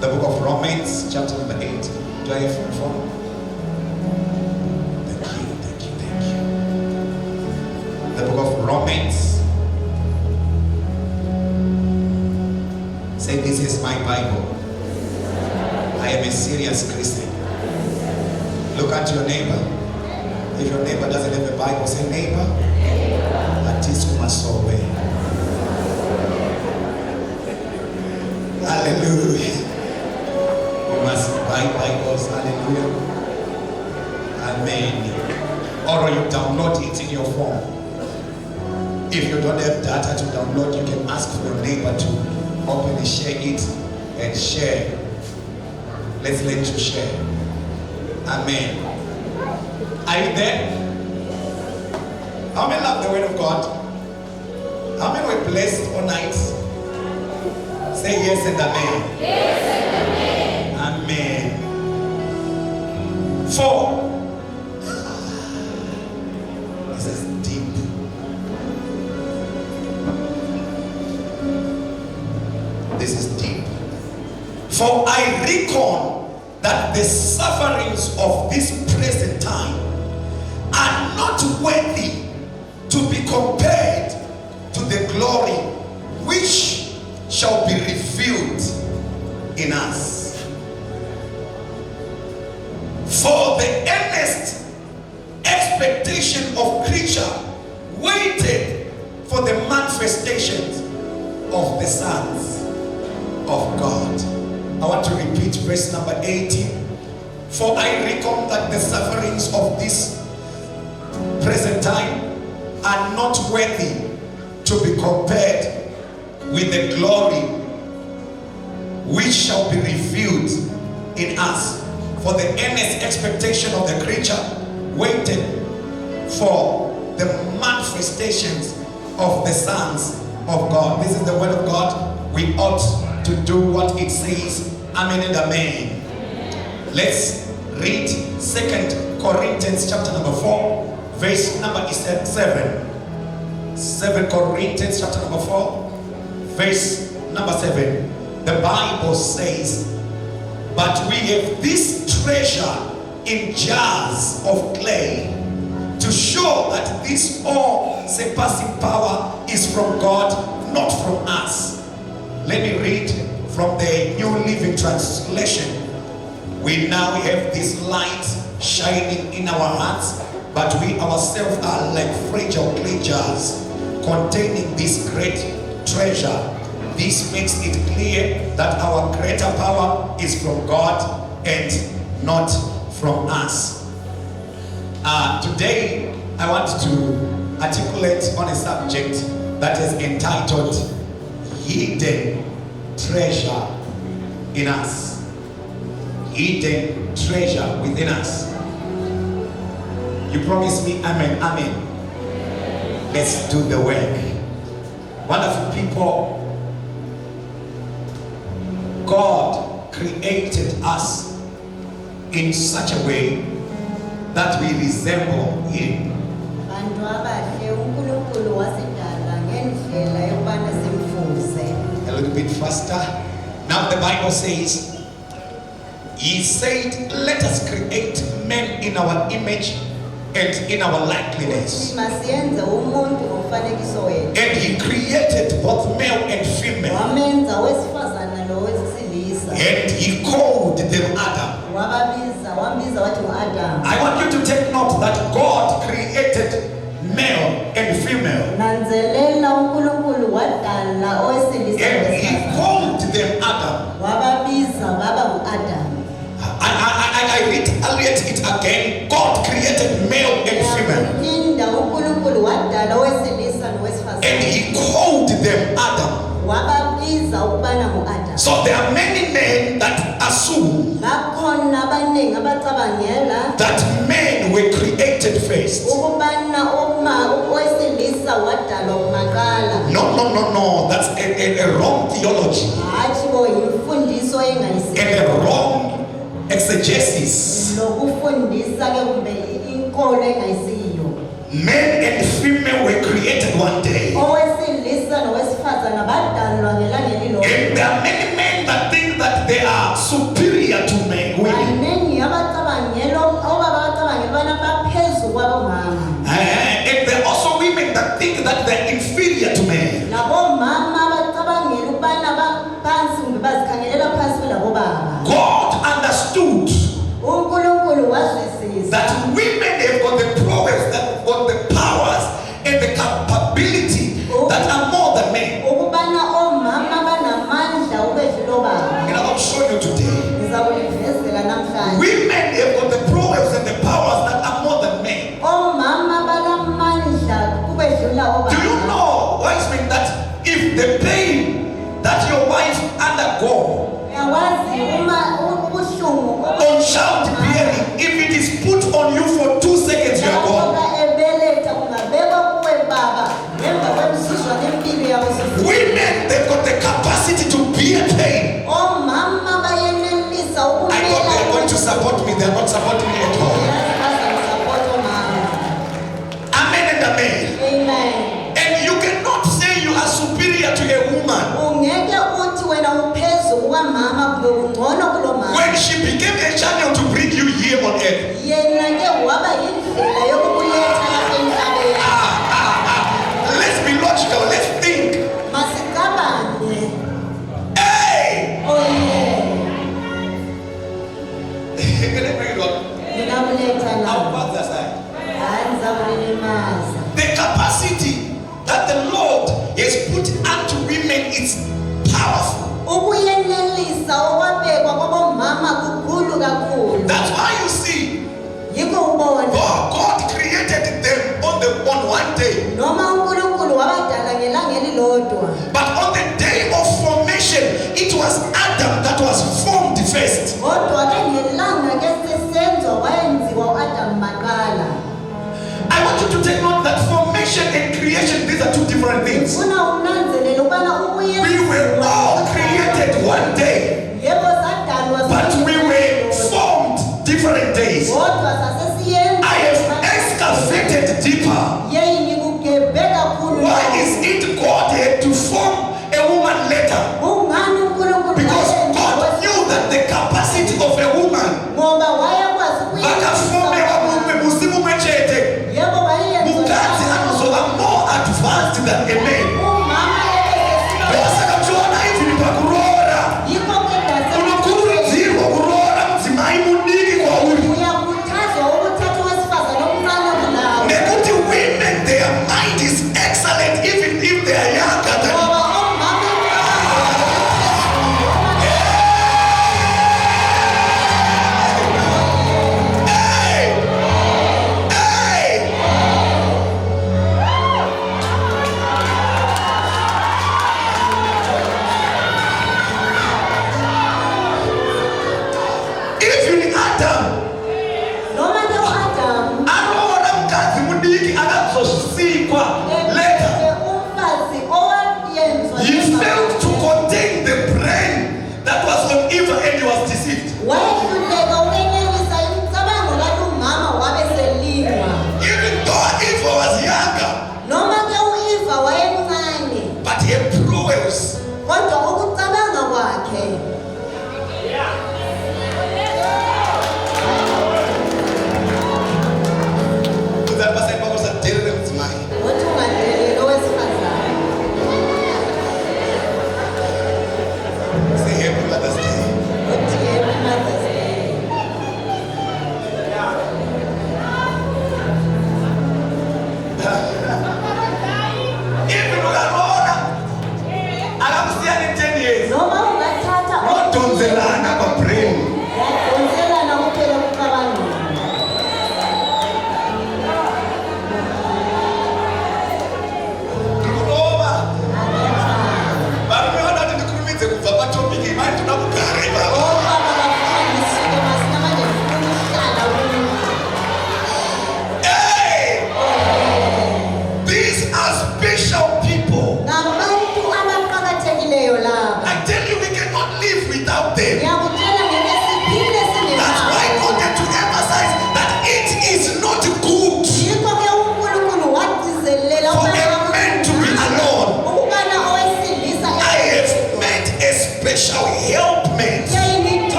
The book of Romans, chapter number 8. Do I have your phone? Thank you. The book of Romans. Say, this is my Bible. I am a serious Christian. Look at your neighbor. If your neighbor doesn't have a Bible, say, neighbor, hallelujah. We must buy Bibles. Hallelujah. Amen. Or you download it in your phone. If you don't have data to download, you can ask for your neighbor to open and share it and share. Let's learn to share. Amen. Are you there? How many love the word of God? How many were blessed all night? Say yes and amen. Yes and amen. Amen. 4. This is deep. This is deep. For I reckon that the sufferings of this present time are not worthy to be compared to the glory which shall be revealed in us. For the earnest expectation of creature waited for the manifestations of the sons of God. I want to repeat verse number 18. For I reckon that the sufferings of this present time are not worthy to be compared with the glory which shall be revealed in us. For the earnest expectation of the creature waited for the manifestations of the sons of God. This is the word of God. We ought to do what it says. Amen and amen. Let's read 2 Corinthians chapter number 4, verse number 7. 7 Corinthians chapter number 4, verse number 7. The Bible says, but we have this treasure in jars of clay to show that this all-surpassing power is from God, not from us. Let me read from the New Living Translation. We now have this light shining in our hearts, but we ourselves are like fragile clay jars containing this great treasure. This makes it clear that our greater power is from God and not from us. Today, I want to articulate on a subject that is entitled Hidden Treasure in Us. Hidden treasure within us. You promise me, amen, amen. Let's do the work. Wonderful people, God created us in such a way that we resemble Him. A little bit faster. Now the Bible says, He said, let us create men in our image and in our likeness. And He created both male and female. And He called them Adam. I want you to take note that God created male and female. And He called them Adam. I reiterate it again. God created male and female. And He called them Adam. So there are many men that assume that men were created first. No. That's a wrong theology and a wrong exegesis. Men and female were created one day. And there are many men that think that they are the pain that your wife undergo on childbearing, if it is put on you for 2 seconds, you are gone. Women, they've got the capacity to bear pain. I thought they're going to support me. They're not supporting me at all. Amen and amen. Amen. And you cannot say you are superior to a woman. When she became a channel to bring you here on earth. Let's be logical. Let's think. Hey! Can I bring it on? How about that side? The capacity that the Lord has put unto women is powerful. That's why you see, God created them on one day. But on the day of formation, it was Adam that was formed first. I want you to take note that formation and creation, these are two different things. We were all created one day, but we were formed different days. I have excavated deeper. Why is it God had to form a woman later? Because God knew that the capacity of a woman more advanced than a man. Their mind is excellent even if they are younger than you.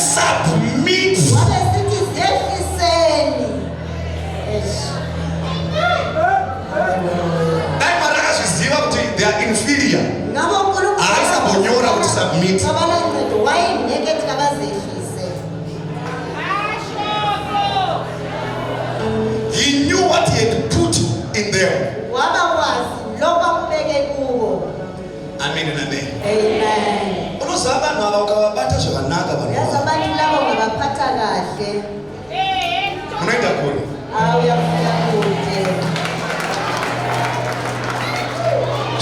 Submit.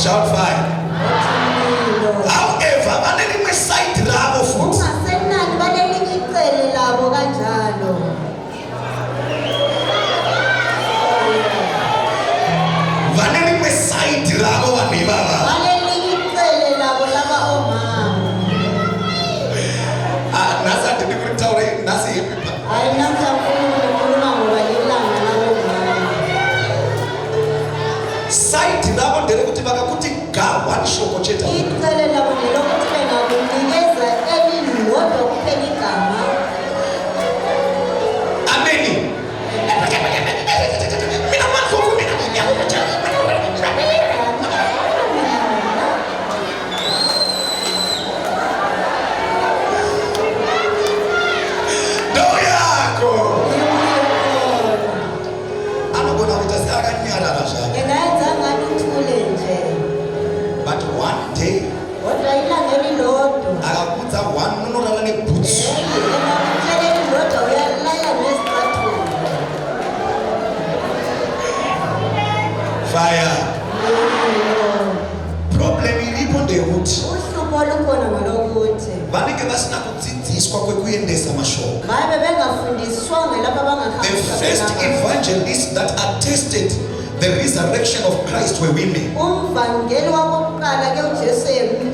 Shout fire. However, vanenge side ravo futhi. ungasenani banelinye icele labo kanjalo. Vanenge side ravo vanhu ivava. Banelinye icele labo laba omama. Nhasi handidi kutaura nhasi yepipa. Hayi namhla ukhuluma ngoba lilanga labo omama. Side ravo nderekuti vakakuti one shoko chete. Icele labo ngelokuthi bengakunikeza elilodwa kuphela igama. Ameni. Mina mafoko mina. Doyako. Anogona kuita seakanyarara zvake. Ngingayenza ngani uthule nje. But one day Kodwa ilanga elilodwa. akakudza one unorara nebhutsu. Icele elilodwa uyalala nezicathulo. Fire. Problem iripo ndekuti Uhlupho olukhona ngolokuthi vanenge vasina kudzidziswa kwekuendesa mashoko. ngabe bengafundiswanga lapha The first evangelists that attested the resurrection of Christ were women. umvangeli wakokuqala ke uJesu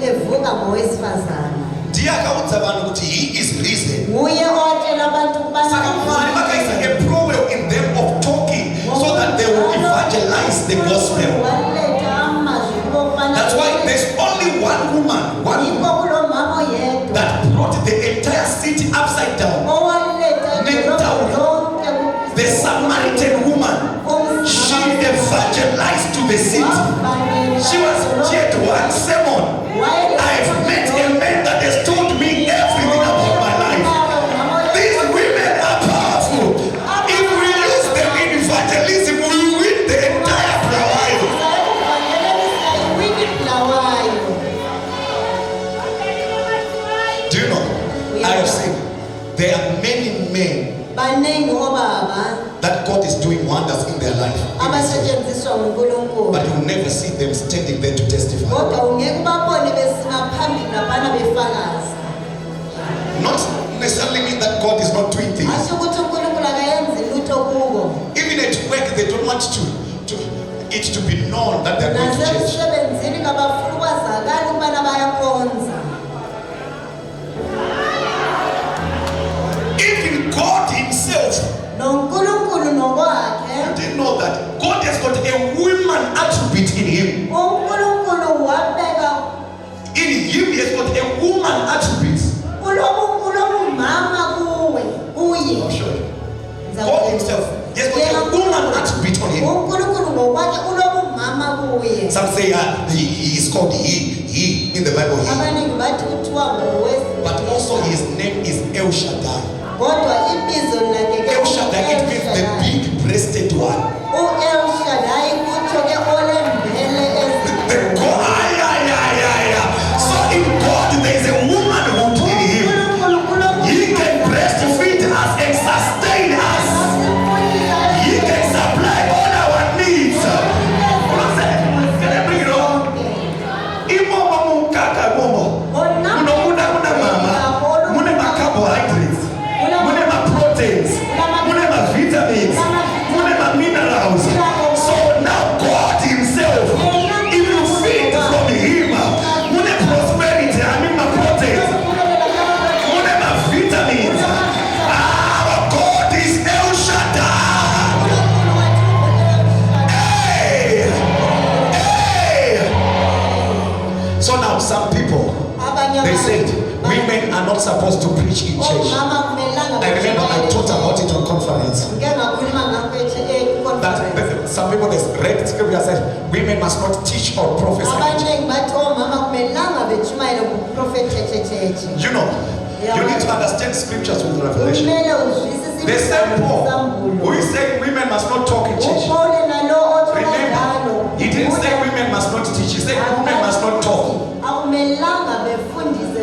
evuka ngowesifazane. Ndiye akaudza vanhu kuti he is risen. Nguye owatshela abantu ukubana Saka Mwari vakaisa a problem in them of talking so that they will evangelize the gospel. waletha amazwi okubana That's why there's only one woman yikho kulo mama oyedwa that brought the entire city upside down. owaletha Netauro. lonke The Samaritan woman. She evangelized to the city. She had one sermon. I've met a man that has told me everything about my life. These women are powerful. If we use them in evangelism, we will win the entire revival. Do you know? I have seen there are many men baningi obaba that God is doing wonders in their life. abasetshenziswa nguNkulunkulu But you will never see them standing there to testify. kodwa ungeke ubabone besina phambili laphana befakaza. Not necessarily mean that God is not doing things. Asho ukuthi uNkulunkulu akayenzi lutho kubo. Even at work, they don't want it to be known that they are going to church. Nasemsebenzini kabafuna ukwazakala ukubana bayakhonza. Even God himself, NoNkulunkulu nokwakhe, you didn't know that God has got a woman attribute in him. uNkulunkulu wabeka In him, he has got a woman attribute. kulobu mama kuye. I'll show you. God himself, he has got a woman attribute on him. uNkulunkulu ngokwakhe kulobu mama kuye. Some say he is called he in the Bible. He. Abaningi bathi kuthiwa ngowesi. But also his name is El Shaddai. Kodwa ibizo lakhe ke El Shaddai, it means the big-breasted one. El Shaddai kutsho ke olembele The God, so in God there is a womanhood in him. He can breastfeed us and sustain us. He can supply all our needs. Can I bring it on? Imomo mukaka momo. Muna mama. Mune ma carbohydrates. Mune ma proteins. Mune ma vitamins. Mune ma minerals. So now God himself, if you feed from him, mune prosperity, I mean my proteins. Mune ma vitamins. Our God is El Shaddai. Hey! So now some people, they said women are not supposed to preach in church. I remember I taught about it on conference. That some people they read scripture said women must not teach or prophesy. You know, you need to understand scriptures with revelation. The same Paul who is saying women must not talk in church. Remember, he didn't say women must not teach. He said women must not talk.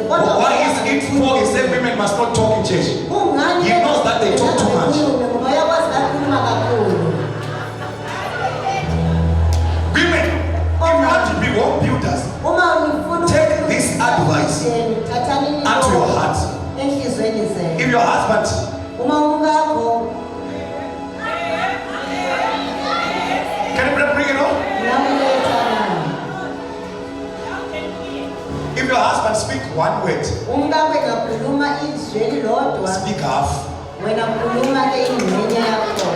Why is it Paul is saying women must not talk in church? He knows that they talk too much. Women, if you want to be wena khuluma ke ingxenye yakho.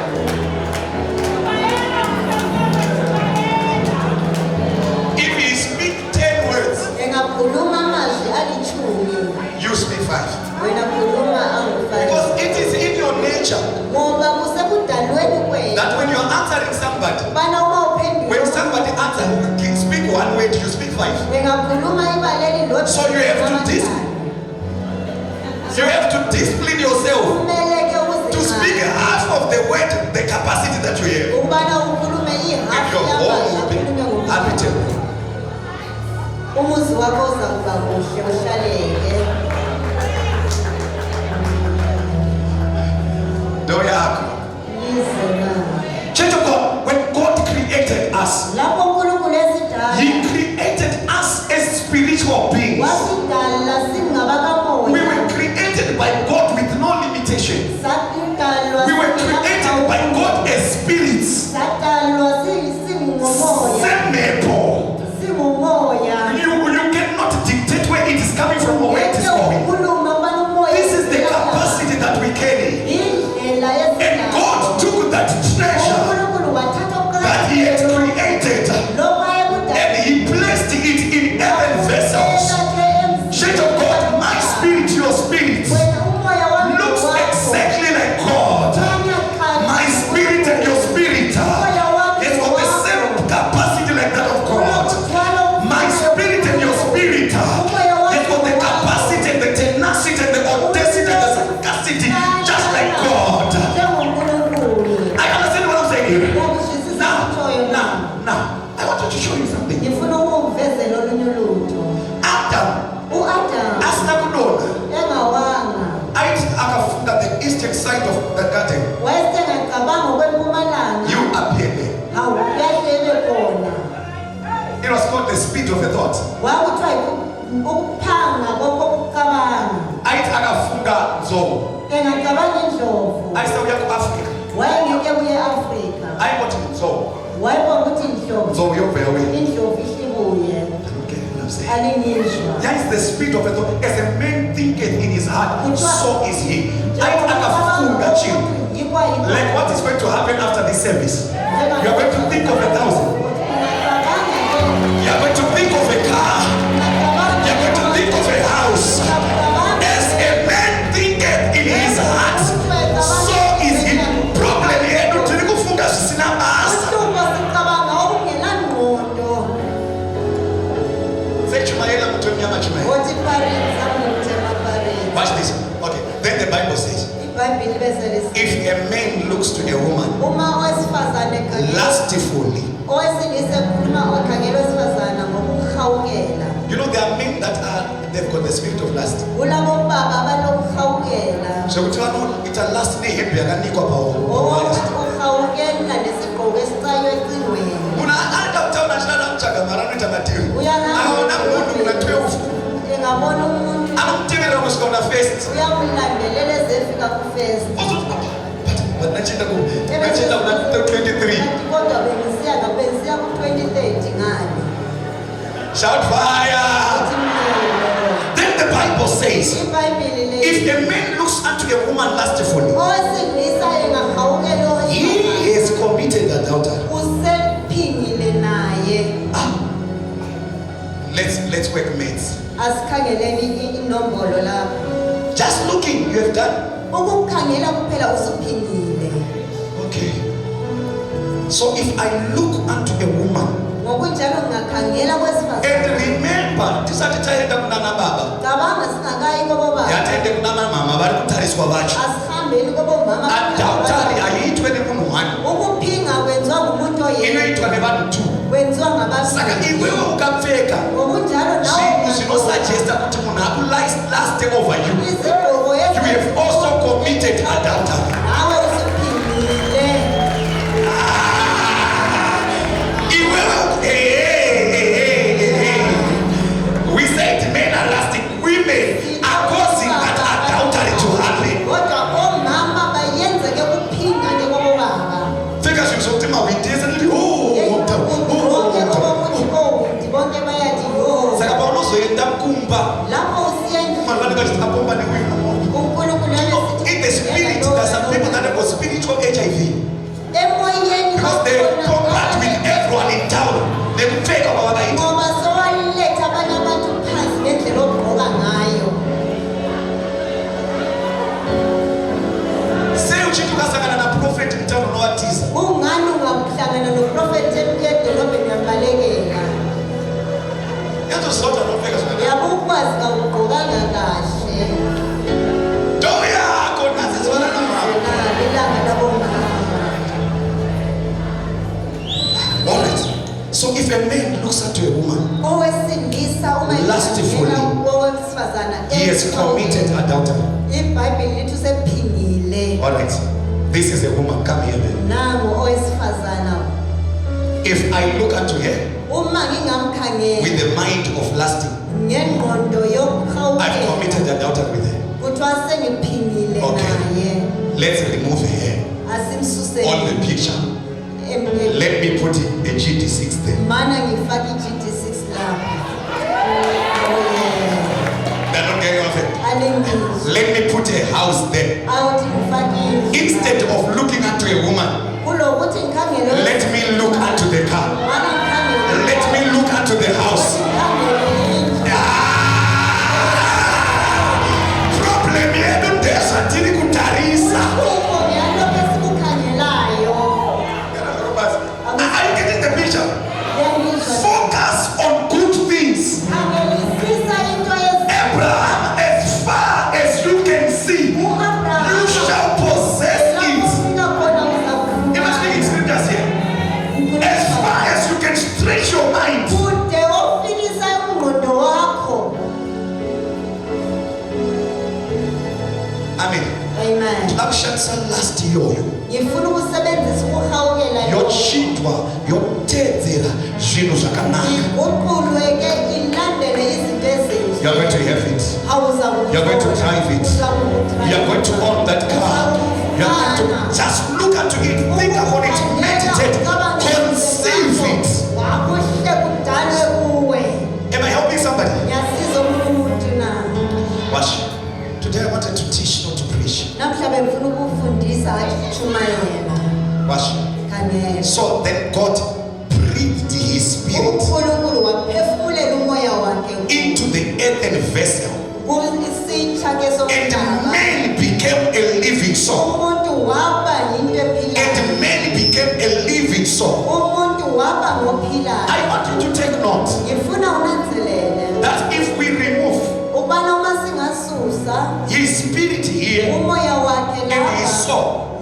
If he speak 10 words, Engakhuluma amazwi alichumi, you speak 5. wena khuluma angu-5. Because it is in your nature Ngoba kusekudalweni kwenu that when you are answering somebody, bana uma uphendula when somebody answers, speak 1 word, you speak 5. engakhuluma ibaleli lodwa. So you have to You have to discipline yourself Kumele ke to speak half of the word, the capacity that you have. ubana ukhulume If ihafu your yamazwi home is open, akhulume I'll be telling you. umuzi wakho uzakuba kuhle uhlaleke. Ndoa yako. Church of God, when God created us, Lapho uNkulunkulu esidala He created us as spiritual beings. wasidala We singabakamoya. were created by God with no limitation. Sadalwa We were created by God as spirits. Sadalwa singumoya. Semepo. Singumoya. You cannot dictate where it is coming from or where it is going. This is the capacity that we carry. And God took that treasure that He had created and He placed it in earthen vessels. Church of God, my spirit, your spirit, looks exactly like God. My spirit and your spirit has got the same capacity like that of God. My spirit and your spirit has got the capacity and the tenacity and the audacity and the sagacity just like God. I understand what I'm saying here. Now, I want to show you something. Adam, asina kudona, akafunga the eastern side of the garden. You appear there. It was called the speed of the thought. Akafunga nzobo. I said we are Africa. I got nzobo. Nzobo yovela wena. That is the spirit of the thought. As a man thinketh in his heart, so is he. Akafunga chini. Like what is going to happen after this service? You are going to think of 1,000. You are going to think of a car. You are going to think of a house. As a man thinketh in his heart, so is he. Problem here, tuli kufunga sina basa. Say chumayela mtu mnyama chumayela. Watch this. Okay. Then the Bible says, if a man looks to a woman lustfully, you know there are men that they've got the spirit of lust. So it's a lust ne happy akanikwa pa. Una anda utaona shana mchaka marano itakatifu. Aona mundu kuna 12. Anamtemera kusikona first. But nachenda ku 23. Shout fire. Then the Bible says, if a man looks unto a woman lustfully, he has committed adultery. Let's work mates. Just looking, you have done. Okay. So if I look unto a woman, and remember, this is the kunana baba. Yatende kunana mama bari kutariswa bacho. Adultery ayitwe ne munhu one. Inoitwa ne vanhu two. Saka iwewe ukapfeka. Zvinosugesta kuti munhu akulast over you. You have also committed adultery. We said men are lasting, women are causing that adultery to happen. Figures you so tema we days and saka pauno zoenda kumba. In the spirit, the wahlangana noprofeti edolobheni yabalekela. Yatosota nofika zona. Yabo ukwazi kawugqokanga kahle. Ntombi yakho nazi zona nomama. Ilanga labomama. All right. So if a man looks at a woman, Owesilisa uma lustfully, owesifazana he has committed adultery. iBhayibheli lithi usephingile. All right. This is a woman. Come here, man. Nangu owesifazana. If I look at her Uma ngingamkhangela with the mind of lusting, ngengqondo I've yokuhawukela committed adultery with her. kuthiwa sengiphingile Okay. naye. Let's remove her Asimsusele on the picture. emndenini. Let me put it a GD6 there. Mana ngifaka iGD6 lapha. Oh yeah. They're not getting off it. Alengizwe. Let me put a house there. Awuthi ngifake indlu. Instead of looking at a woman, Kulokuthi ngikhangele let me look at the car. mana ngikhangele. Let me look at the house. Problem yedu ndesatiri kutarisa. Are you getting the picture? Focus on good things. Abraham, as far as you can see, you shall possess it. You must be in scriptures here. As far as you can stretch your mind. Amen. Nakushatisa last yoyo. Yochitwa, yotedzera zvinhu zvakanaka. You are going to have it. You are going to drive it. You are going to own that car. You are going to just look at it, think about it, meditate, conceive it. Am I helping somebody? Watch. Today I wanted to teach, not to preach. Watch. So then God breathed His Spirit into the earthen vessel, and man became a living soul. And man became a living soul. I want you to take note that if we remove His Spirit here and His soul,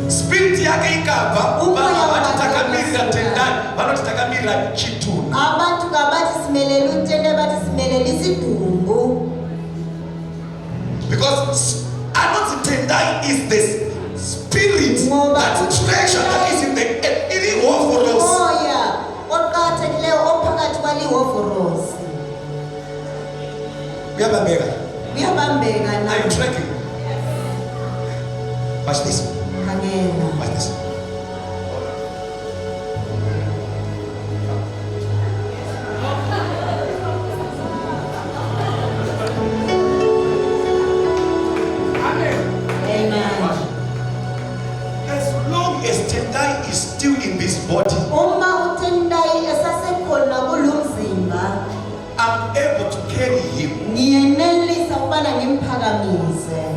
Spirit yake ikabva vanotitakamira tendai vanotitakamira chitunha. Abantu kabati simelele utende bati simelele isidumbu. Because another tendai is the spirit, that treasure that is in the ilihovorosi. Moya oqathekileyo ophakathi kwalihhovorosi. Uyabambeka? Uyabambeka na. Are you tracking? Watch this. Khangela. Watch this. Still in this body, I'm able to carry him.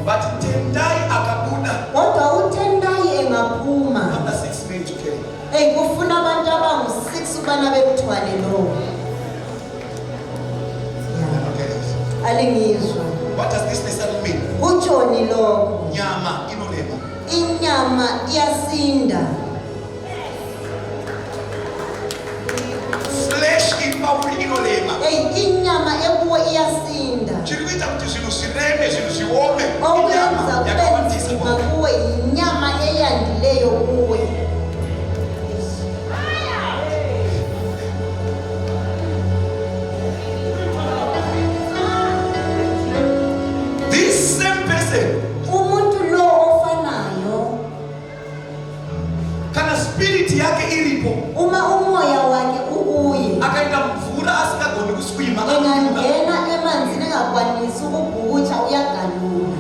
But tendai akabuda, after 6 men to carry. What does this necessarily mean? Nyama inolema. Inyama yasinda. Flesh inolema. Inyama ebuwe iyasinda. Chirikuita kuti zvinhu zvireme, zvinhu zviome. Okwenza kube nzima kuwe inyama eyandileyo kuwe. This same person, umuntu lo ofanayo, kana spirit yake iripo, uma umoya wake ubuye, akaenda mvura asingagoni kuswima, engangena emanzini engakwanisi ukubhukutsha uyagalula.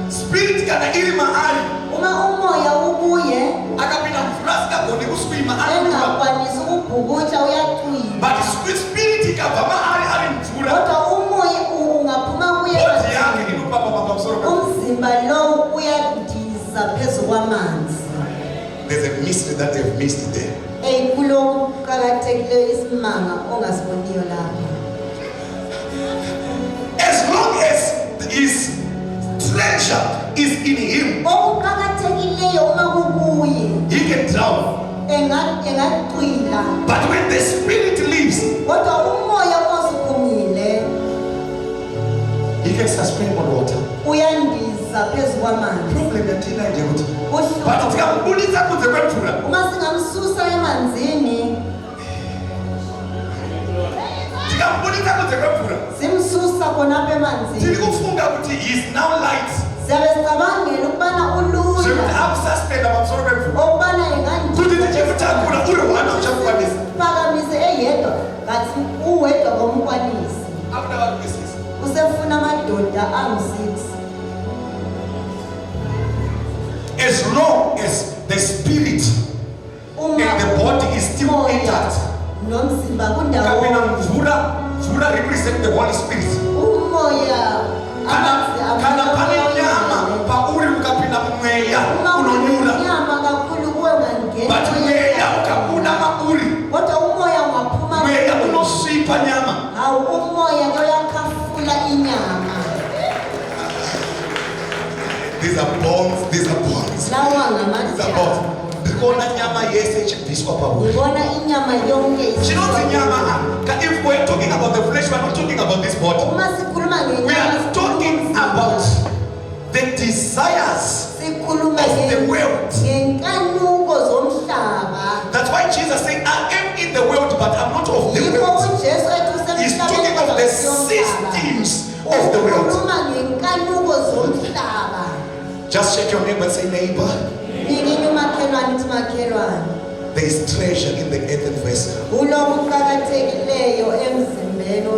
Spirit kana iri mahali, uma umoya ubuye, akapinda mvura asingagoni kuswima, engakwanisi ukubhukutsha uyacwila. But spirit ikabva mahali ari mvura, Kodwa umoya ungaphuma kuye body yake inopa kwamanzi. There's a mystery that they've missed there. Kulokuqakathekileyo isimanga ongasiboniyo lapha. As long as his treasure is in him, Okuqakathekileyo uma kukuye he can drown. engaqwila. But when the spirit leaves, Kodwa umoya osuphumile he can suspend on water. uyandiza phezu kwamanzi. Problem yathina nje ukuthi Uhlupho. but sikambulisa kuze kwemvula. Uma singamsusa emanzini, Sikambulisa kuze kwemvula. simsusa khonapha emanzini, Tiri kufunga ukuthi he is now light. siyabe sicabangela ukubana Sokuthi ulula, akususpend abamsoro bemvula. okubana Kuthi nje kuthakula uri wana uchakwanisa. phakamise eyedwa ngathi uwedwa komkwanisi. After what this is. Usefuna amadoda angu-6. As long as the spirit and the body is still intact. nomzimba Kapena kundawo, mvula represent the Holy Spirit. umoya Kana pane nyama pauri ukapinda mweya unonyura. nyama kakhulu kuwe ungangena But mweya ukabuda mauri. kodwa umoya ungaphuma Mweya unoswipa nyama. hawu umoya uyakhafula inyama. These are bones, these are bones. Lawa These are ngamathambo. bones. Ndikona nyama yese ichibviswa pauri. Ngibona inyama yonke Chinonzi nyama. If we're talking about the flesh, we're not talking about this body. uma sikhuluma We ngenyama are talking about the desires sikhuluma of the world. ngenkanuko zomhlaba. That's why Jesus said, I am in the world, but I'm not of the Yikho world. uJesu ethi He's talking of the systems of the world. ukhuluma ngenkanuko zomhlaba. Just shake your neighbor and say, neighbor, Ngikinye umakhelwane uthi makhelwane. there is treasure in the earthen vessel. Kulokhu kuqakathekileyo emzimbeni I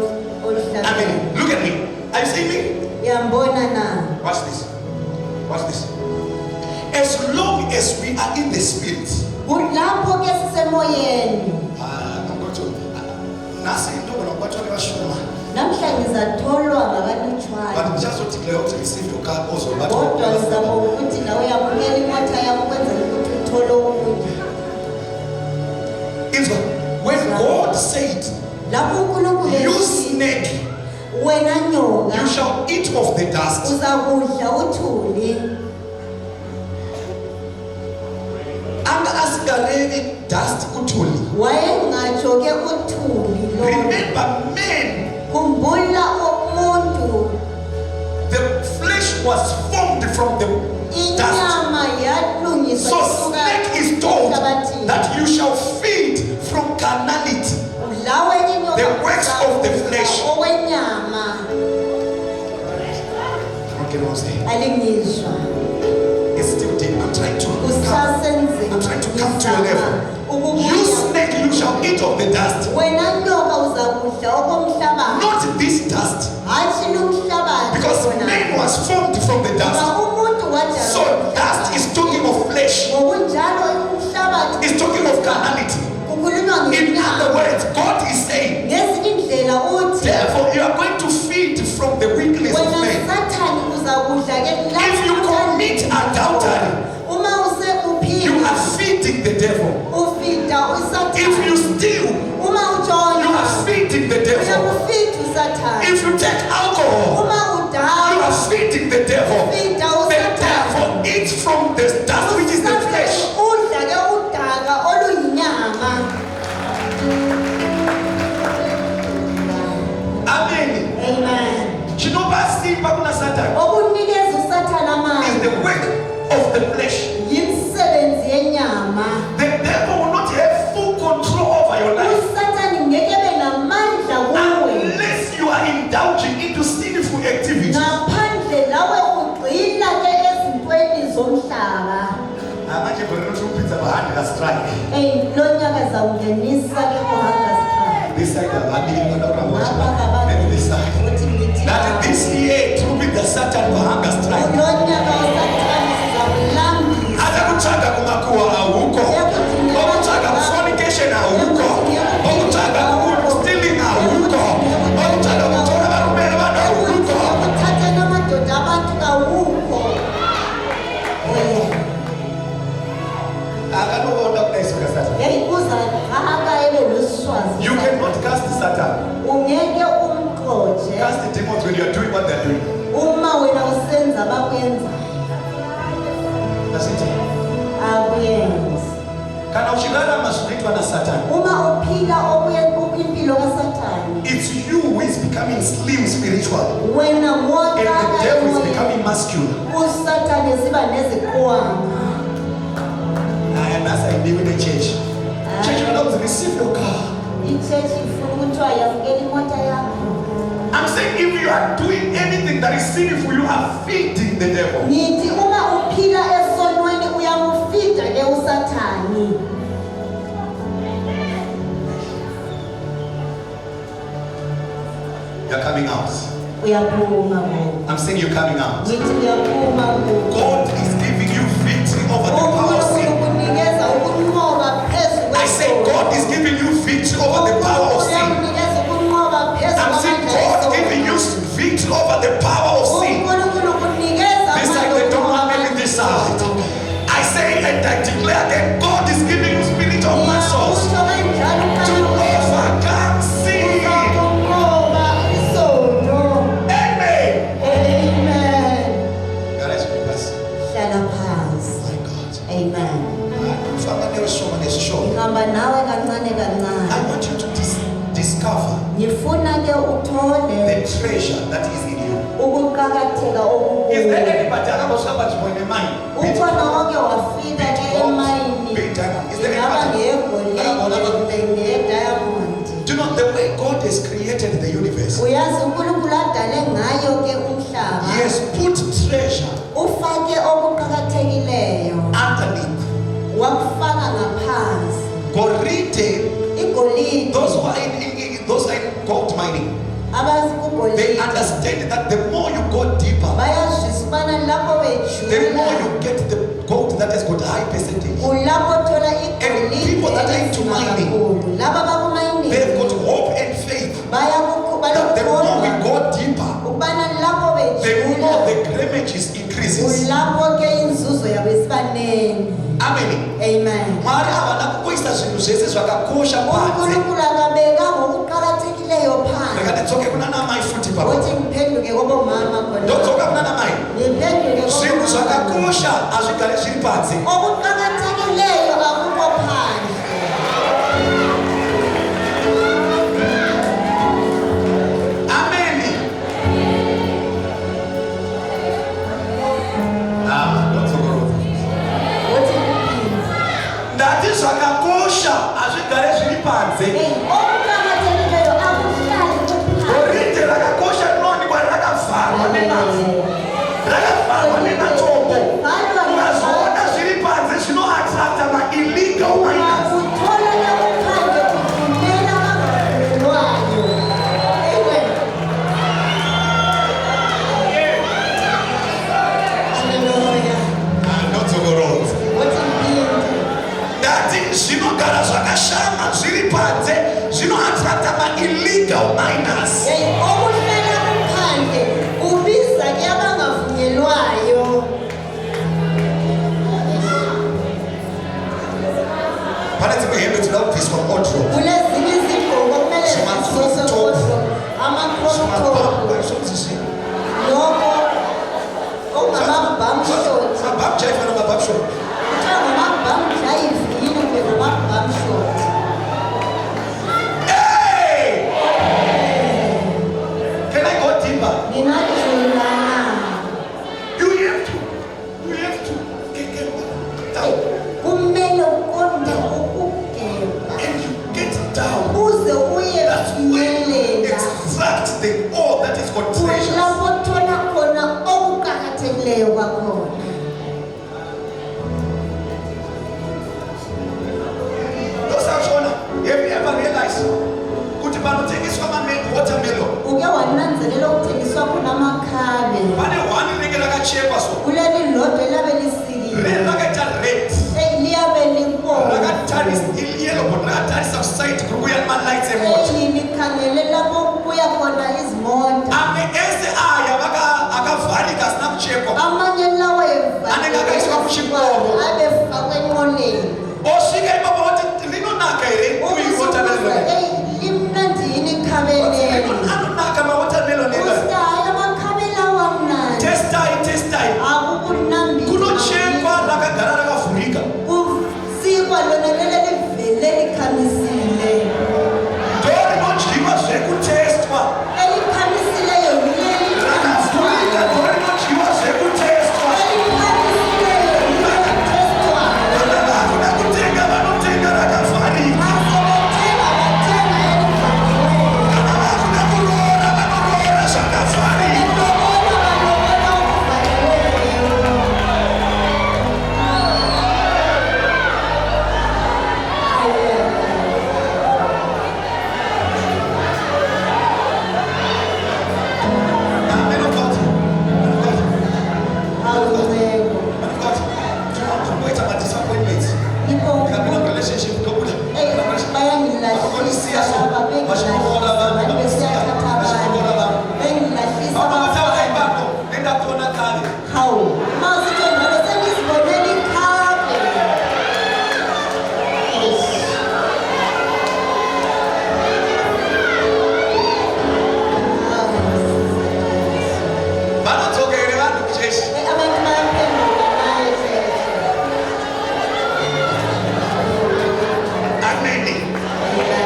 ohlabeni. mean, look at me. Are you seeing me? Yambona na. Watch this. Watch this. As long as we are in the spirit, Kulapho ke sisemoyeni. I'm going to. Nasi ndogo na watu wale washoma. Namhla ngizatholwa ngabalutshwane. But just to declare to receive your car also. But Kodwa ngizama ukuthi nawe yamukela imota yami ukwenzela ukuthi uthole okunye. when God said, Lapho uNkulunkulu you ethi snake, wena nyoka you shall eat of the dust. uzakudla uthuli. Anga asigareni dust utuli. Wayengatsho ke uthuli lo. Remember, men, Khumbula umuntu the flesh was formed from the dust. inyama yalungiswa So snake is told that you shall feed from carnality, the works of the flesh. okwenyama. Okay, don't say. Alingizwa. It's still deep. I'm trying to come to your level. You snake, you shall eat of the dust. Wena nyoka uzakudla okomhlabathi. Not this dust. Hathi lumhlabathi. Because man was formed from the dust. Umuntu wadalwa. So dust is talking of flesh. Ngokunjalo umhlabathi It's talking of carnality. kukhulunywa In other ngenyama. words, God is saying, Ngezinye indlela uthi therefore you are going to feed from the weakness of wena man. Sathani uzakudla ke If you commit adultery, uma you are feeding the devil. ufida usathani. If you steal, Uma you utshona are feeding the devil. uyamfida usathani. If you take alcohol, Uma you udala are feeding the devil. ufida The usathani. devil eats from the dust, which is the flesh. Udla ke udaka oluyinyama. Amen. Amen. Okunikeza usathani Is amandla the work of the flesh. yimisebenzi yenyama. The devil will not have full control over your life Usathani ngeke abe namandla kuwe unless you are indulging into sinful activities. ngaphandle lawe ugxila ke ezintweni zomhlaba. Lo nyaka zawungenisa ke kuhanga strike. This side, Ngapha kabantu and this side. ukuthi ngithi That this year it will be the Satan Bahanga strike. lo nyaka usathani sizawulambisa. Hata kuchanga kumakuwa hauko. Okuchanga fornication hauko. Okuchanga stealing hauko. Okuchanga kuchora barumele bana hauko. Uthathe namadoda abantu kawukho. when you are doing what they're doing. uma wena usenza abakwenza That's it. akuyenzi. Kana uchilala mashughulika na Satan. Uma uphila impilo kaSathane, It's you who is becoming slim spiritual. wena And the devil is becoming masculine. uSathane siba nezikhwama. And as I live in the church, church will not receive your car. Ichurch ifuna ukuthi ayamukele imota yakho. I'm saying if you are doing anything that is sinful, you are feeding the devil. Ngithi uma uphila esonweni uyamufida ke uSathane. You're coming out. Uyaphuma kuwo. I'm saying you're coming out. Ngithi uyaphuma kuwo. God is giving you victory over the power of sin. Ukunikeza ukunqoba phezulu I say God is giving you victory over the power of sin. Uyakunikeza ukunqoba phezulu I'm saying God giving you victory over the power of sin. This side they don't want me in this side. I say and I declare that God is giving you spiritual muscles to overcome sin. Amen. Guys, please. Hlala phansi. My God. Amen. I Ngihamba nawe kancane kancane. want you to discover Ngifuna ke uthole the treasure that is in you. ukuqakatheka Is there okukhulu. anybody somebody in the mind? Ukhona wonke wafika ke emayini. Big diamond. Is there Ingaba anybody? ngeyegolide ngeyediamond. Do you know the way God has created the universe? Uyazi uNkulunkulu adale ngayo ke umhlaba. He has put treasure Ufake okuqakathekileyo. underneath. Wakufaka ngaphansi. Gorite, Igolide. those who are in gold mining, Abazi they kugolide. understand that the more you go deeper, Bayazwisisa ubana lapho the more bejula. you get the gold that has got high percentage. Kulapho thola And people that are into mining, igolide. Laba bakumayini. they've got hope and faith that the more we bayakukholwa go deeper, ukubana lapho the more bejula. the grammage increases. Kulapho ke inzuzo yabe isibanengi. Amen. Amen. Mwari havana kuisa zvinhu zvese zvakakosha panze. uNkulunkulu akabeka ngokuqakathekileyo phansi. Rekatidzoke kuna namai futi papa. Uthi ngiphenduke kubomama khona. Ndodzoka kuna namai. Ngiphenduke Zvinhu zvakakosha hazvigare zviri panze. okuqakathekileyo akukho phandle. Amen. Ndotsokoro. Uthi ngiphinze. Ndati zvakakosha hazvigare zviri panze. Okuqakathekileyo akuhlali kuphansi. Gorite rakakosha rinowanikwa rakavharwa nemavhu. Rakavharwa nematombo. Ukazoona zviri panze zvinoattracta ma-illegal miners. Uthola laphandle kuvumela abangakhulwayo. Amen. Hallelujah. Ndotsokoro. Uthi ngiphinze. Ndati zvinogara zvakashama zviri panze zvinoattracta ma-illegal miners. Okuhlala kuphandle kubiza ke abangavunyelwayo. Pane dzimwe hembe dzinoda kubviswa odro. Kulezinye izigqoko kumele zisoswe kodwa ama-crop top. Lokho okungamabhamu short. Mabhamu chaifana mabhamu short. Kuthiwa ngamabhamu drive yini kumbe ngamabhamu short. Hey! Can I go deeper? Ngingajula na. You have to get down. Kumele uqonde ukugeba And you get down. uze uye That's when you phumelela. extract the ore that is got treasures. Kulapho thola khona okuqakathekileyo kwakhona. Ndosashona, have you ever realized kuti panotengeswa watermelon Uke wananzelela ukuthengiswa khona amakhabe. pane one rinenge rakachekwa so Kuleli lodwa elabe lisikile. riri rakaita red Liyabe libomvu. yellow but rakatarisa kuside kuri kuya ma-lights emota Likhangele lapho kuya khona izimota. amwe ese aya akavharika asina kuchekwa Amanye lawo Anenge akaiswa kuchikoro. abefakwe enqoleni. osvika ipapo wati rinonaka here kuiwatermelon Limnandi yini ikhabe leli? anonaka mawatermelon Usithi hayi time. Kunochekwa rakagara rakavhurika. Dori rinodyiwa zvekutestwa. Rakavhurika dori rinodyiwa zvekutestwa. Kana vakuda kutenga vanotenga rakavharika. Kana vakuda kuroora vanoroora zvakavharika.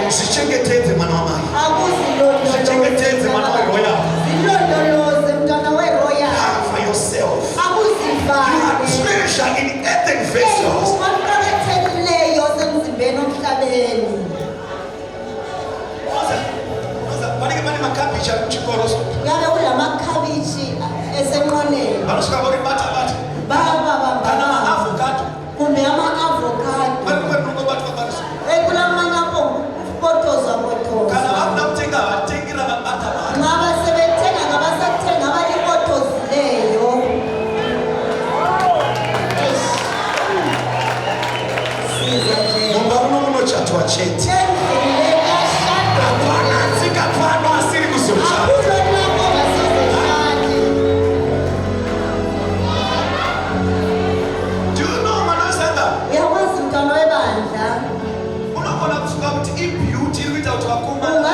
Zvichengetedze mwana wamai. Zvichengetedze mwana weroya. For yourself. You are treasure in earthen vessels. Vanenge vane makabichi ari kuchikoro. Vanosvika voribata-bata. Kana maavocado. Vari kungobatwa bata. Kana vakuda kutenga vatengera vabata-bata. Mumba muno munochatwa chete. Hapana tsika pano asiri kuzochata. Do you know Manosanda? Unogona kufunga kuti ibeauty iri kuita kuti vakomana.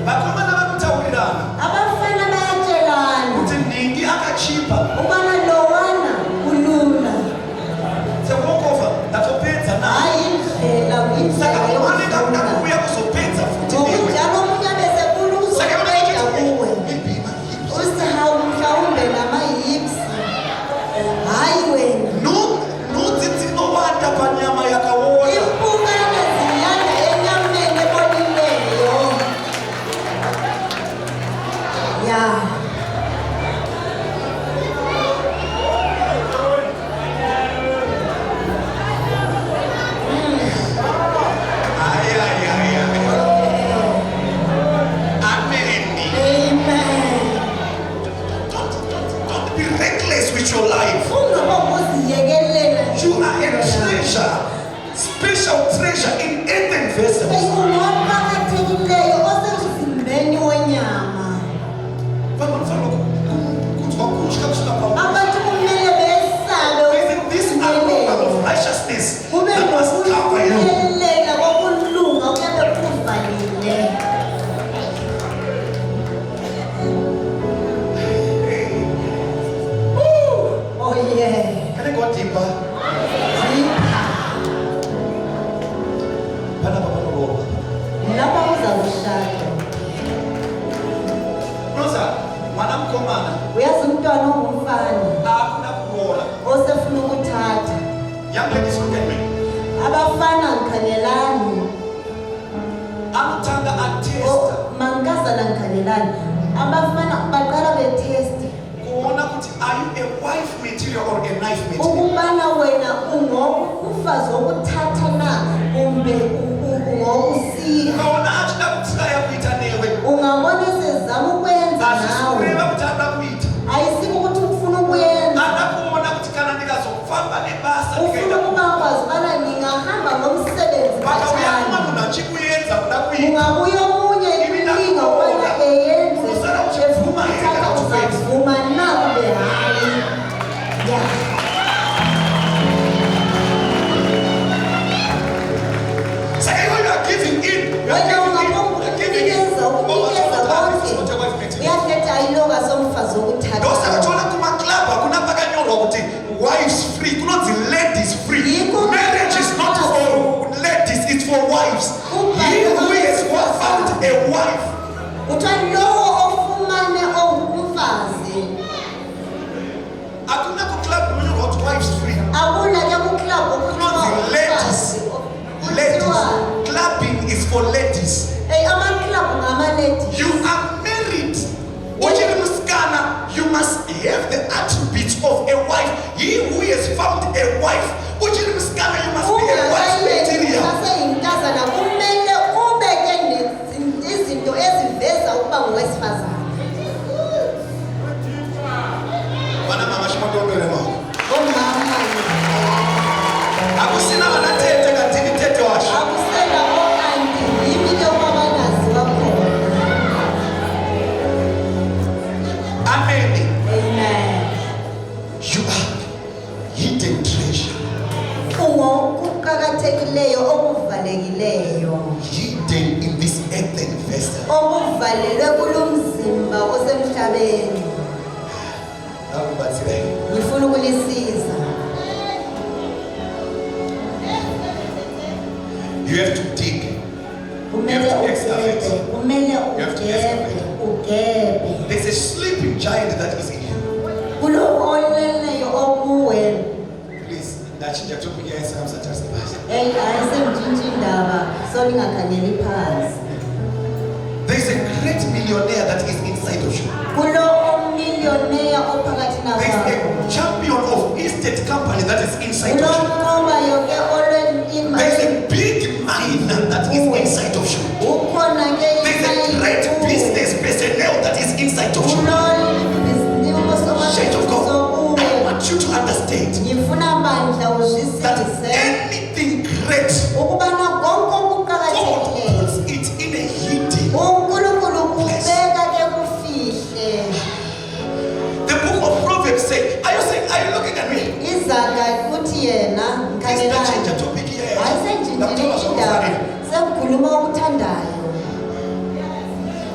Vakomana vanotaurirana. Kuti nhingi akachipa. Sekokova ndatopedza naye. Saka vanenge kuda kuuya kuzopedza futi newe. Saka vanenge ibhima nhudzi dzinowanda panyama yakaora. Don't be reckless with your life. You are a treasure, special treasure in earthen vessels. This aroma of righteousness that must cover you. Can I go deeper? Pana papa no. Rosa, mwana mkomana. Hakuna kuroora. Young ladies, look at me. Anotanga atesta. Kuona kuti are you a wife material or a knife material? Ukaona achida kutsaya kuita newe. Azvikureva kuti ada kuita. Ada kuona kuti kana ndikazofamba nebasa ndikaenda pakauya mumwe munhu achikuedza kuda kuita. Unosara uchibvuma here kana kupedza. Saka iwe you are giving in. You are giving in. a wife. Kuthiwa lowo ofumane umfazi. Hakuna kuclub when you want wives free. Akuna ke kuclub okuthiwa Ladies. Ladies. Clubbing is for ladies. Ama-club ngama-ladies. You are married. You must have the attributes of a wife. He who has found a wife, you must be a wife material. Aseyinkazana kumele ubeke izinto eziveza ukuba ngowesifazane. Bana mama shimondombele mama. Omama. Akusina banathethe kanti ithethe washo. Akusela o-anti yimi ke ubabanazi wakhona. Amen. Amen. You are hidden treasure. Kuqakathekileyo okuvalekileyo. Hidden in this earthen vessel. Okuvalelwe kulomzimba osemhlabeni. Nakubathile. Ngifuna ukulisiza. You have to dig. Kumele ugebe, kumele ugebe. There's a sleeping giant that is in you. Kulo oleleyo okuwe. Please, ndachinja topic yayisamsa just past. Ayisentshintshi indaba solingakhangeli phansi. There's a great millionaire that is inside of you. Kulo millionaire ophakathi There's nabantu. a champion of estate company that is inside Kulo of you. nqoba yoke olwentima. There's a big mind that is inside of you. Ukhona ke There's a great business personnel that is inside of you. Shade of God, I want you to understand Ngifuna bandla that uzwisise anything great, ukubana konke God okuqhakathekileyo puts it in a hidden. uNkulunkulu kubeka ke kufihle. The book of Proverbs says, are you looking at me? Izaga uthi yena Please don't change ngikhangelana the topic here. ayisentshintshile indaba sekukhuluma okuthandayo.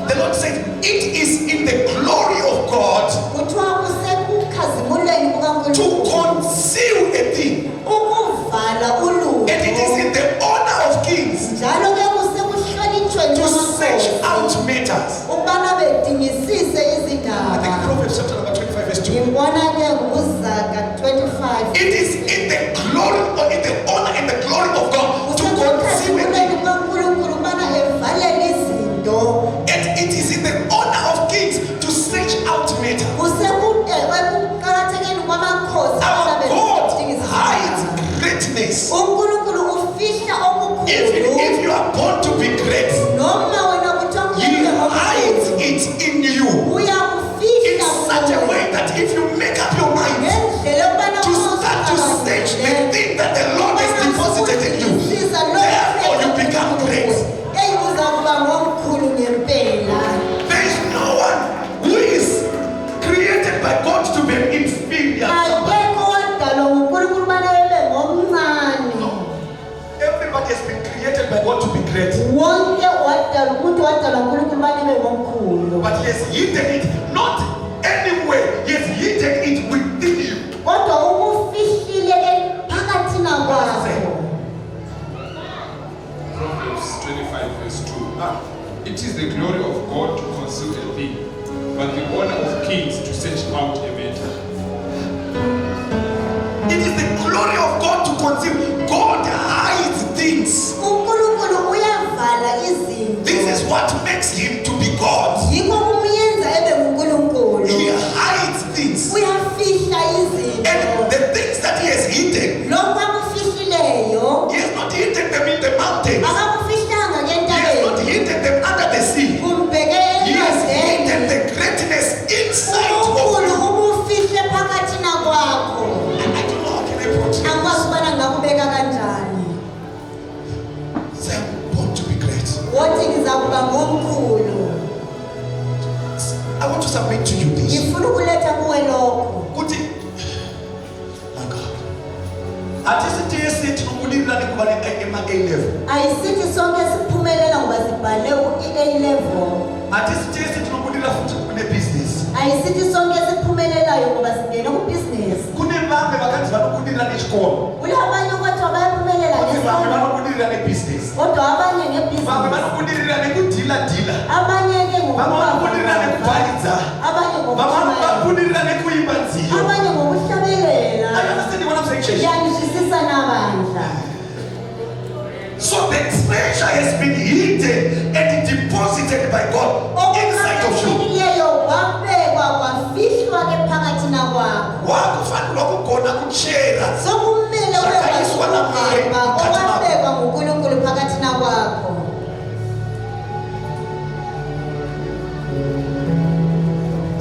The Lord said, it is in the glory of God Kuthiwa kusekukhazimulweni to kukaNkulunkulu conceal a thing, ukuvala ulutho and it is in the honor of kings njalo ke kusekuhlonitshweni to search kwamakhosi out matters. ukubana bedingisise I think izindaba. Proverbs chapter number 25 verse 2. Ngibona ke nguZaga 25. It is in the glory or in the honor and the glory of God to conceal a thing. Kusekhazimulweni kwaNkulunkulu ukubana evalele izinto. And it is in the honor of kings to search out matter. Ekuqakathekeni kwamakhosi Our God bedingisisa hides izindaba. greatness. uNkulunkulu ufihla Even okukhulu. if you are born to be great, Noma wena kuthiwa He kumele hides okukhulu, it in you in uyakufihla such a kuwe. way that if you make up your mind Ngendlela yokubana to start to search the thing that the Lord has deposited in you, therefore you become great. There is no one who is created by God to be inferior. Everybody has been created by God to be great. But He has hidden it not anywhere. He has hidden it within you. Proverbs 25 verse 2. It is the glory of God to conceal a thing, but the honor of kings to search out a matter. It is the glory of God to conceal. God hides things. This is what makes Him to be God. He hides things. And the things that He has hidden, He has not hidden them in the mountains. He has not hidden them under the sea. He has hidden the greatness inside of you. I don't know how can I put it. Say, I'm born to be great. I want to submit to you this. Kuti, my God. Atisitiyesi tinokulira nekubale A level. Ayisithi sonke siphumelela ngoba sibhale u-A level. Atisitiyesi tinokulira futhi kune business. Ayisithi sonke siphumelelayo ngoba singena ku-business. Kune vamwe vakanzi vanokulira nechikoro. Kulabanye kodwa bayaphumelela Kuti vamwe ngesikolo, vanokulira nebusiness. kodwa abanye Vamwe ngebhizinisi, vanokulira nekuti ngokudila abanye ke vamwe vanobudirira nekubharidza vamwe vanobudirira nekuimba nziyo. abanye ngokuhlabelela I understand what I'm saying, church. yanizwisisa nabandla. So the treasure has been hidden and deposited by God inside of you. Okuqinileyo kwabekwa kwafihlwa ke phakathi nakwakho. Wakufanele ukugona kuchera. Sokumele Zvakaiswa naMwari uwebwa mukati mwako. okwabekwa nguNkulunkulu phakathi nakwakho.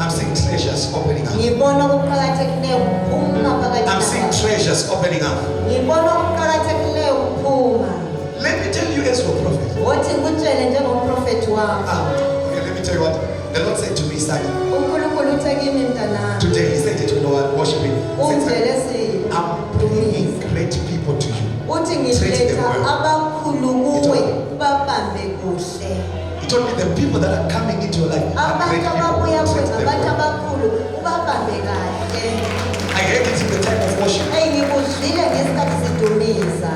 I'm seeing treasures opening up. Ngibona okuqhakathekileyo kuphuma phakathi I'm seeing nakwakho. treasures opening up. Ngibona okuqhakathekileyo kuphuma. Let me tell you as your prophet. Wothi ngutshele njengomprofethi wakho. Okay, let me tell you what the Lord said to me, Simon. uNkulunkulu uthe kimi mntanami. Today he said it to the worshiping. He said, Ungitshele sithi I'm bringing great people to you. uthi ngiletha abakhulu kuwe babambe kuhle. He told me the people that are coming into your life are great Abantu people. ababuya Treat kuwe them ngabantu well. abakhulu ubabambe kahle. I heard it in the time of worship. Ngikuzwile ngesikhathi sidumisa.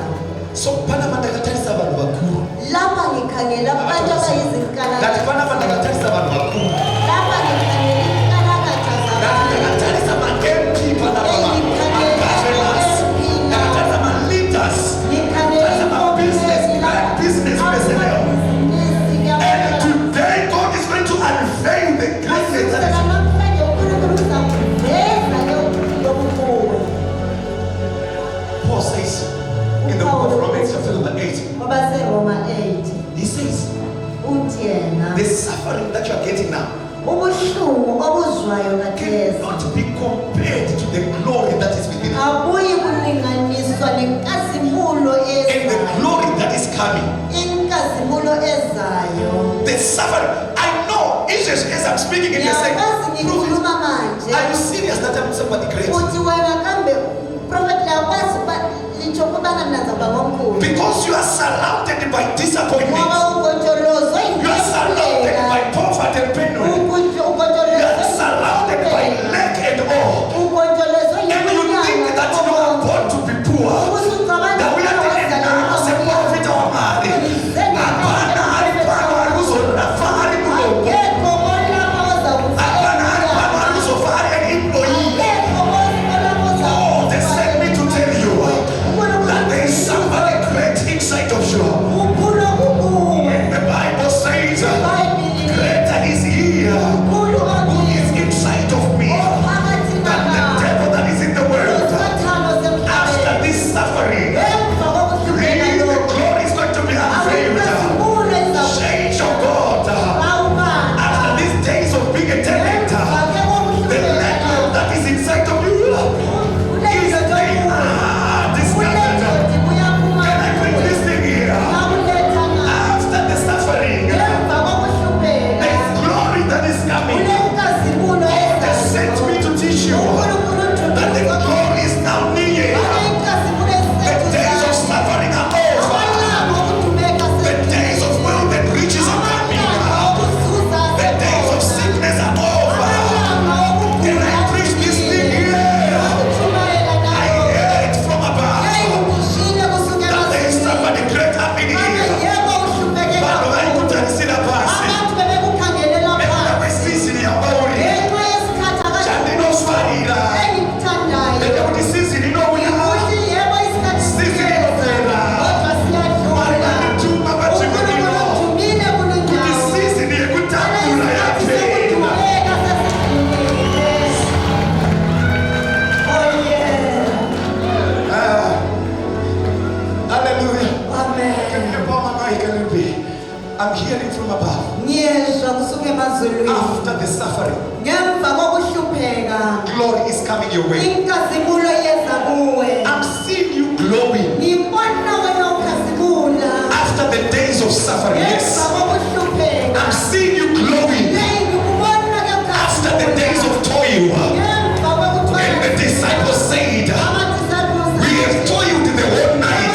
So pana mandakatarisa vanhu vakuru. Lapha ngikhangela abantu Ngati abayizinkalakatha. pana mandakatarisa vanhu vakuru. Lapha ngikhangela inkalakatha Ngati zabantu. ndakatarisa ma-MP pana ma-governors. Ndakatarisa ma-leaders. Ndakatarisa ma-business personnel. And today God is going to unveil the greatness that is. Paul says in the book of Romans chapter number 8, he says, the suffering that you are getting now ubuhlungu obuzwayo kathesi cannot be compared to the glory that is within you. abuyi kulinganiswa nenkazimulo And the ezayo. glory that is coming. Inkazimulo ezayo. The suffering. I know, it's just as I'm speaking in the Yazi second. ngikhuluma manje. Are you serious that I'm somebody great? Uthi wena kambe prophet lakwazi litsho kubana mnazaba ngomkhulu. Because you are surrounded by disappointment. Ngoba ugonjolozwe You are surrounded by poverty and penury. You are surrounded by lack and all. And you think that you are born to be poor. That we are the enanos and profit our money. Apana haripano haruzolafa harimulo. Apana haripano haruzofari an employee. Oh, they sent me to tell you that there is somebody great inside of you. And the Bible says, greater is he who is inside of me than the devil that is in the world. After this suffering, really the glory is going to be unveiled. Change of God. After these days of being a tenant, the level that is inside of you is discovered. Can I bring this thing here? After the suffering, there is glory that is coming. They sent me to teach you that the glory is now near. The days of suffering are over. The days of wealth and riches are coming. The days of sickness are over. Can I preach this thing here? I hear it from above. That there is somebody great happening here. Vanhu vari kutarisira pasi. Nekuda season yauri. Chandinofarira. Ndekuti season inouya. Season inopera. Mwari vanotuma pachigondino. Kuti season yekutakura yapera. Hallelujah. Can you pour my mic a little bit? I'm hearing from above. Ngiyezwa kusuka emazulwini. After the suffering, Ngemva kokuhlupheka, glory is coming your way. inkazimulo yeza kuwe. I'm seeing you glowing. Ngibona wena ukhazimula. After the days of suffering, Ngemva yes. kokuhlupheka. I'm seeing you glowing. Ngikubona ke ukhazimula. After the days of toil. Ngemva kokuthwala. And the disciples said, we have toiled the whole night,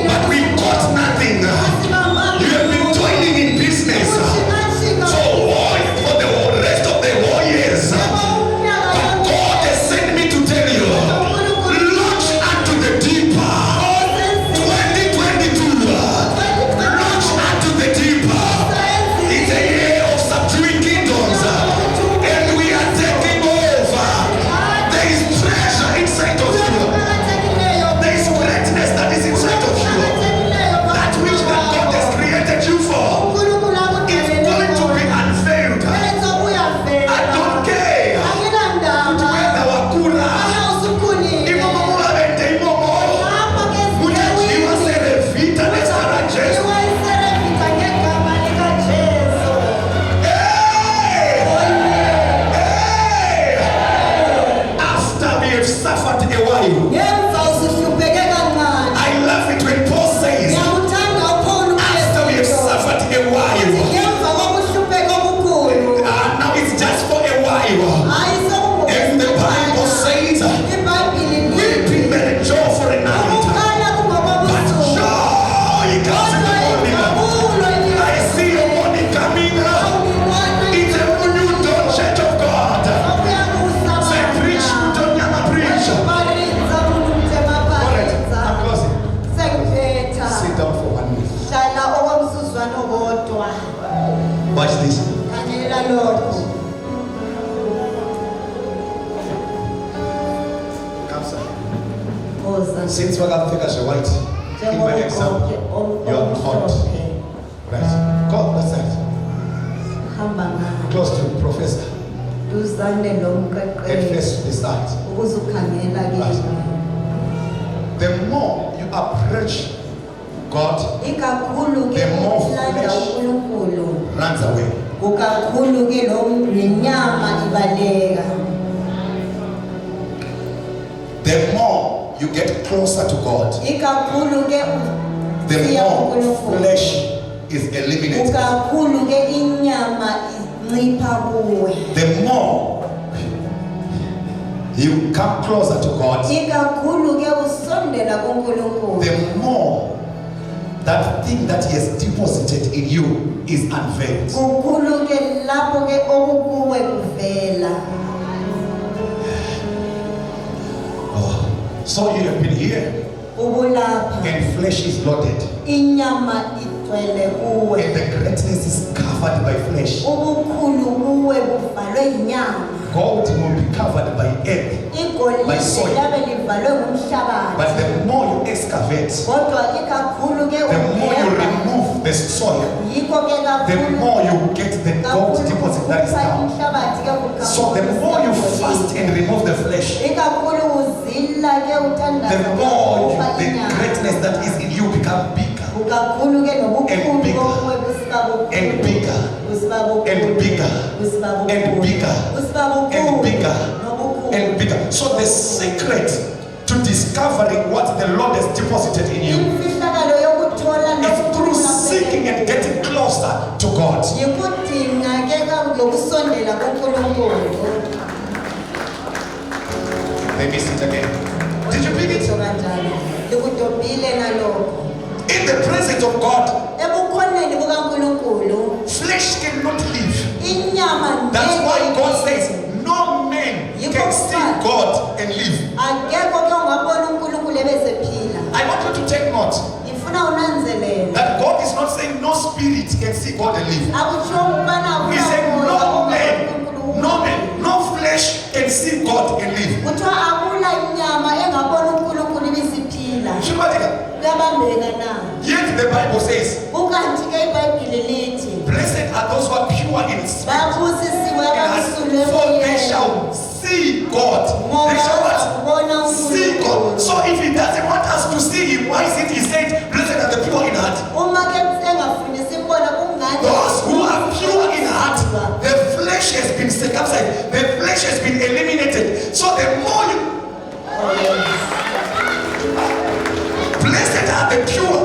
but we got nothing. You have been toiling in business. So work for the rest of the whole years. But God has sent me to tell you, launch unto the deeper. 2022, launch unto the deeper. Watch this. Khangela lokho. Come, sir. Oza. Since we have taken a white, in my example, you are hot. Right. Go that side. Hamba ngayo. Close to the professor. Uzane lo Head mqeqeshi. face to the side. Ukuze ukhangela kimi. The more you approach God, Ikakhulu ke The more ukulanda flesh. uNkulunkulu. runs away. Ukakhulu ke lo nenyama ibaleka. The more you get closer to God, Ikakhulu ke the usiya more kuNkulunkulu. flesh is eliminated. Ukakhulu ke inyama incipha kuwe. The more you come closer to God, Ikakhulu ke usondela kuNkulunkulu. the more that thing that He has deposited in you is unveiled. Kukhulu ke lapho ke okukuwe kuvela. So you have been here, Ubulapha and flesh is loaded, inyama igcwele kuwe. and the greatness is covered by flesh. Ubukhulu kuwe buvalwe inyama. Gold will be covered by earth, by Igolide soil. labe livalwe ngumhlabathi. But the more you excavate, Kodwa ikakhulu ke the more you uvela. remove the soil, Yikho ke the kakhulu more you get the gold deposit that is down. umhlabathi ke ukha. So the more you fast and remove the flesh, Ikakhulu uzila ke uthandaza the more ukukhupha the inyama. greatness that is in you become bigger Ukakhulu ke And nobukhulu bigger. bokuwe busiba bukhulu. and bigger Busiba bukhulu. and bigger Busiba bukhulu. and bigger Busiba bukhulu. and bigger Nobukhulu. and bigger. So the secret to discovering what the Lord has deposited in you Imfihlakalo yokuthola is through nokukhula seeking and getting closer to God. yikudinga ke lokusondela kuNkulunkulu. Let me sit again. Did you pick it? Kanjalo likudobhile nalokho. In the presence of God, Ebukhoneni bukaNkulunkulu flesh cannot live. inyama That's ngeke why God iphile. says no man can see God and live. Akekho ke ongabona uNkulunkulu ebesephila. I want you to take note Ngifuna unanzelele. that God is not saying no spirit can see God and live. Akutsho ukubana He said no man, no flesh can see God and live. Kuthiwa akula inyama engabona uNkulunkulu ibisiphila. Shubadika. Kuyabambeka na. Yet the Bible says, Ukanti ke iBhayibheli lithi blessed are those who are pure in spirit, babusisiwe abamsulwe for they emoyeni. shall see God. Ngoba They shall what? bazabona See uNkulunkulu. God. So if He doesn't want us to see Him, why is it He said, blessed are the pure in heart? Uma ke engafuni simbona kungani Those who are pure in heart, the flesh has been circumcised, the flesh has been eliminated. So the more you, blessed are the pure.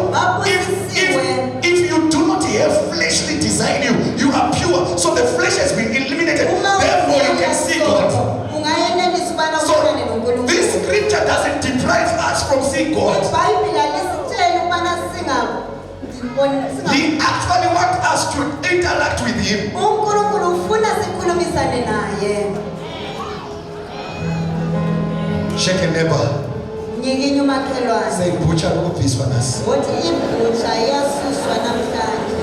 If you do not have fleshly desire in you, you are pure. So the flesh has been eliminated. Therefore you can see God. ungayenelisa ubana So ubonane noNkulunkulu. this scripture doesn't deprive us from seeing God. iBhayibheli alisitsheli ubana He actually wants us to interact with Him. uNkulunkulu ufuna sikhulumisane naye. Shake a neighbor. Nyikinye umakhelwane. Say, butcher, look this one us. Uthi ibhutsha iyasuswa namhlanje.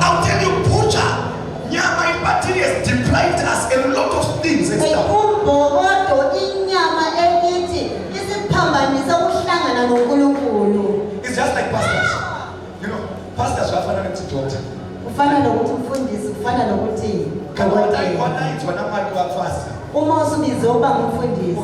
I'll tell you, butcher, nyama ipatini has deprived us a lot of things and stuff. Umbokodo inyama ekithi isiphambanisa ukuhlangana noNkulunkulu. It's just like pastors. You know, pastors are fanning to doctor. Kufana nokuthi umfundisi, kufana nokuthi uma usubize uba ngumfundisi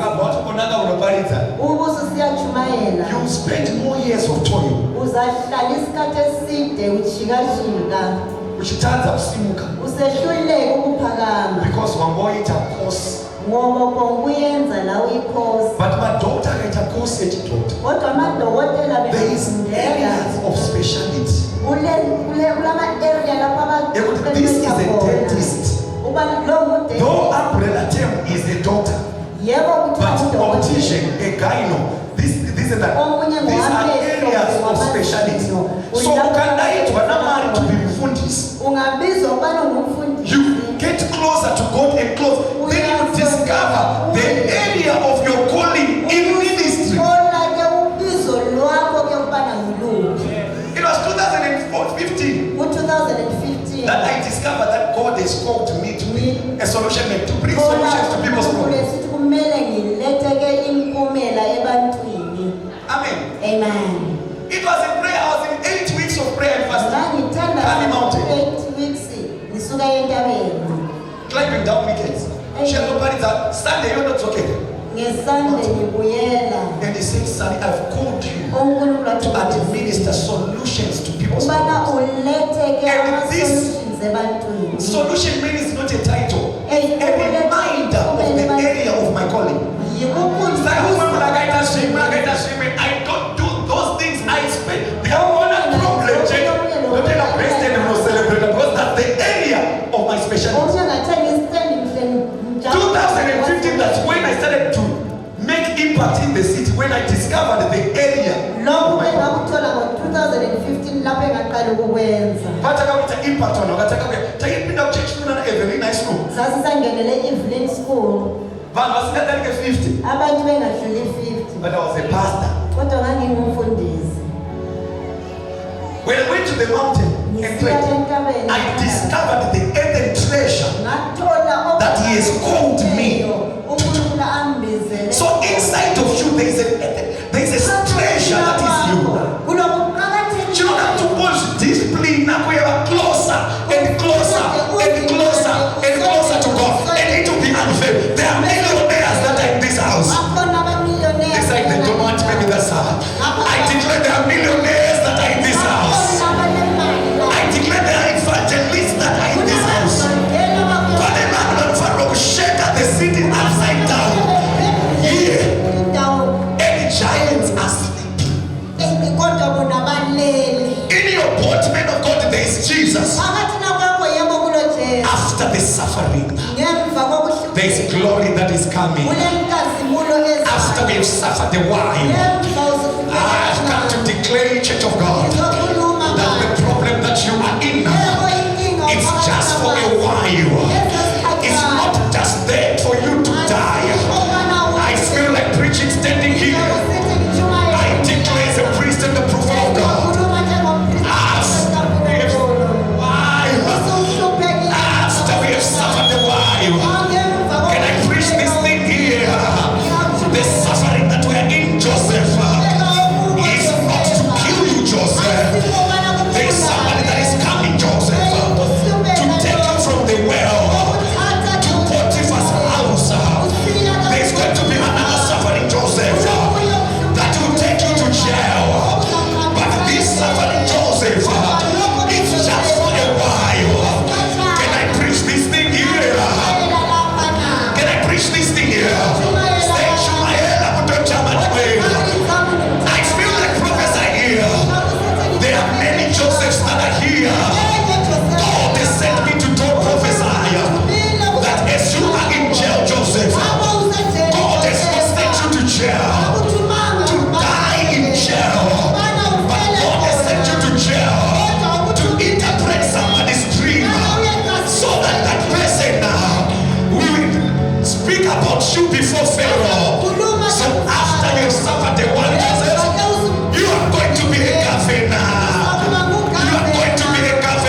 ubuso siyachumayela you spend more years of toil. uzahlala isikhathi eside ujikajika Uchithanza kusimuka usehluleke ukuphakama because wangoita course. ngoba konkuyenza la uyikhosi But my daughter got a course educated. kodwa amadokotela There is befundela areas of speciality. kulama area lapha This is a dentist. uba lo Though umbrella term is a doctor, yebo but kuthiwa optician, a gyno, this and that. These are areas of speciality. So ukanaitwa namari to be mfundisi. ungabizwa ubana ngumfundisi You get closer to God and close. Then you discover the area of your calling in ministry. thola ke ubizo lwakho ke ubana ngiluphi It was 2004 2015 Ngo-2015 that I discovered that God has called me to be a solution man, to bring solutions to people's problems. sithi kumele ngiletheke impumela ebantwini. Amen. Amen. It was a prayer. I was in 8 weeks of prayer and fasting. Ngangithanda Kali Mountain. 8 weeks ngisuka entabeni. Climbing down weekends. Shalom parties are Sunday, you're not okay. Ngesande ngibuyela. And he said, Sonny, I've called you uNkulunkulu to athi administer solutions to people's ubana problems. uletheke And this ama-solutions ebantwini. Solution means not a title, a Eh, reminder of the area of my calling. Yikukhumbuza I don't do those things. I spend the one problem. Because that's the area of my specialty. 2015, that's when I started to make impact in the city, when I discovered the area. lokho engakuthola ngo-2015 lapho engaqala ukukwenza. Impact on a very nice room. Sasisangenele Evelyn School, 50. abantu bengadluli 50, But I was a pastor. kodwa ngangingumfundisi. When I went to the mountain and prayed, I discovered the hidden treasure Ngathola that he has called me. uNkulunkulu ambizele. So inside of you, there is a treasure that is you. You don't have to push discipline. Now we are closer and closer and closer and closer to God. And it will be unfair. There are millionaires that are in this house. It's like they don't want maybe that's hard. I declare there are millionaires that are in this house. I declare there are evangelists that are in this house. God, the man of Pharaoh shake the city upside down. Yeah. Any giants are sleeping. In your boat, men of God, there is Jesus. After the suffering, there is glory that is coming. After we have suffered a while, I've come to declare, Church of God, that the problem that you are in, it's just for a while. It's not just there for you to die. I feel like preaching standing here. I declare as a priest and the prophet of God. After we have suffered a while, can I preach this thing here? The suffering that we are in, Joseph, is not to kill you, Joseph. There is somebody that is coming, Joseph, to take you from the well to Potiphar's house. There's going to be another suffering, Joseph, that will take you to jail. But this suffering, Joseph, it's just for a while. Can I preach this thing here? Can I preach this thing here? Say, Shumael, I feel like prophesy here. There are many Josephs that are here. God has sent me to do prophesy that as you are in jail, Joseph, God has not sent you to jail to die in jail, but God has sent you to jail to interpret somebody's dream, so that that person will speak about you before Pharaoh. So after you suffered the one, Joseph, you are going to be a governor. You are going to be a governor.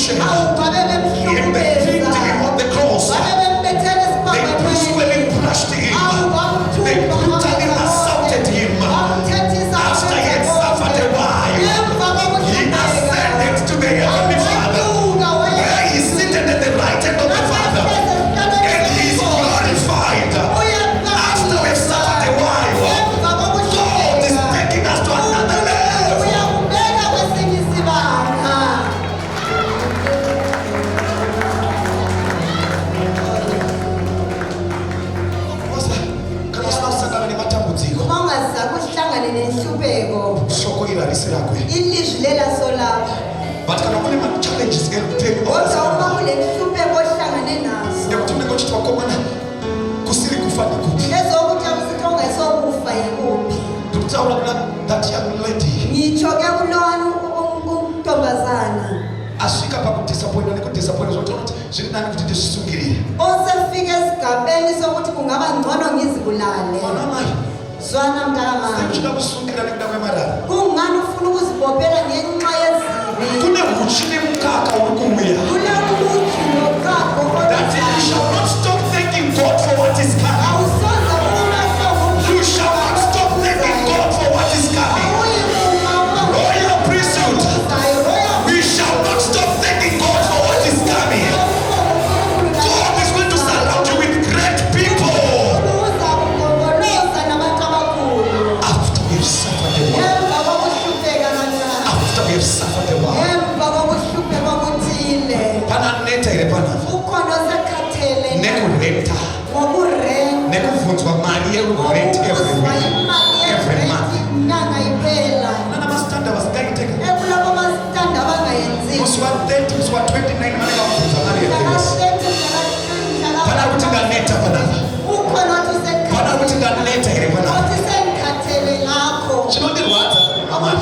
persecution, in the beating of the cross, they brutally crushed him. They brutally assaulted him. After he had suffered a while, he ascended to the heavenly Father, where he is seated at the right hand of the Father, and he is glorified. After we have suffered a while, God is taking us to another level. Kana usasangana nematambudziko, shoko iri harisi rakwe. But kana kune ma-challenges empeni nekuti unenge uchiti wakomana kusiri kufa ndikupi. Ndikutaura kuna that young lady asvika pakudisappointwa nekudisappointwa zvotaura kuti zviri nani kuti ndizvisungirire. Mwana mai uchida kusungira nekuda kwemarara, kune huchi nemukaka uri kumuya. That you shall not stop thanking God for what is coming. You shall not stop thanking God for what is coming. Royal priesthood, we shall not stop thanking God for what is coming. God is going to surround you with great people. After we have suffered a while, after we have suffered a while, pananeta ire panapa nekurenta nekubvunzwa mari yerurent every month. Nana mastanda vasingaiteka musi wa30 musi wa29 vanenge vabvunza mari yerurent. Pana kuti ndaneta panapa, pana kuti ndaneta ire panapa. Chinondirwadza amai,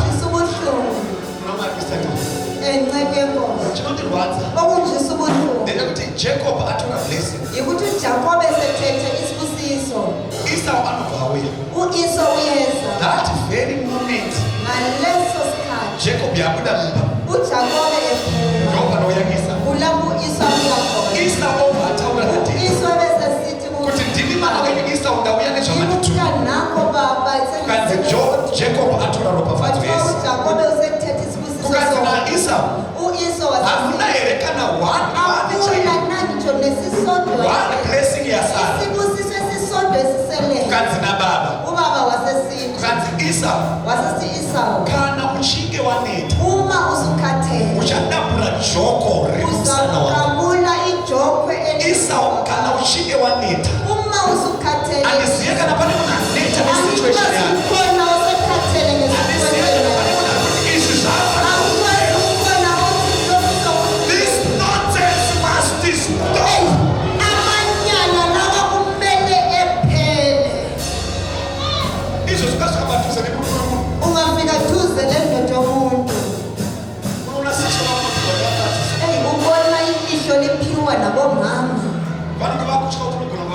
chinondirwadza ndekuti Jacob atora blessing, Esau anobva auya. That very moment Jacob yabuda mimba, ndopanouya Esau. Esau obva ataura naDhavhidhi kuti ndini mwana wenyu Esau, ndauya nezvamanditumira. Kukanzi Jacob atora ropafadzo yese. Kukanzi naEsau hamuna here kana one blessing yasara. Kukanzi nababa, kukanzi Esau kana uchinge waneta uchadabura joko remusana wako. Esau kana uchinge waneta andiziye kana pane munhu aneta nesituation yako, andiziye kana pane munhu akuti izvi zvava. This nonsense must stop. Izvo zvikasvika padhuze nemunhu wemunhu, unoona sechona vanenge vakutya kuti unogona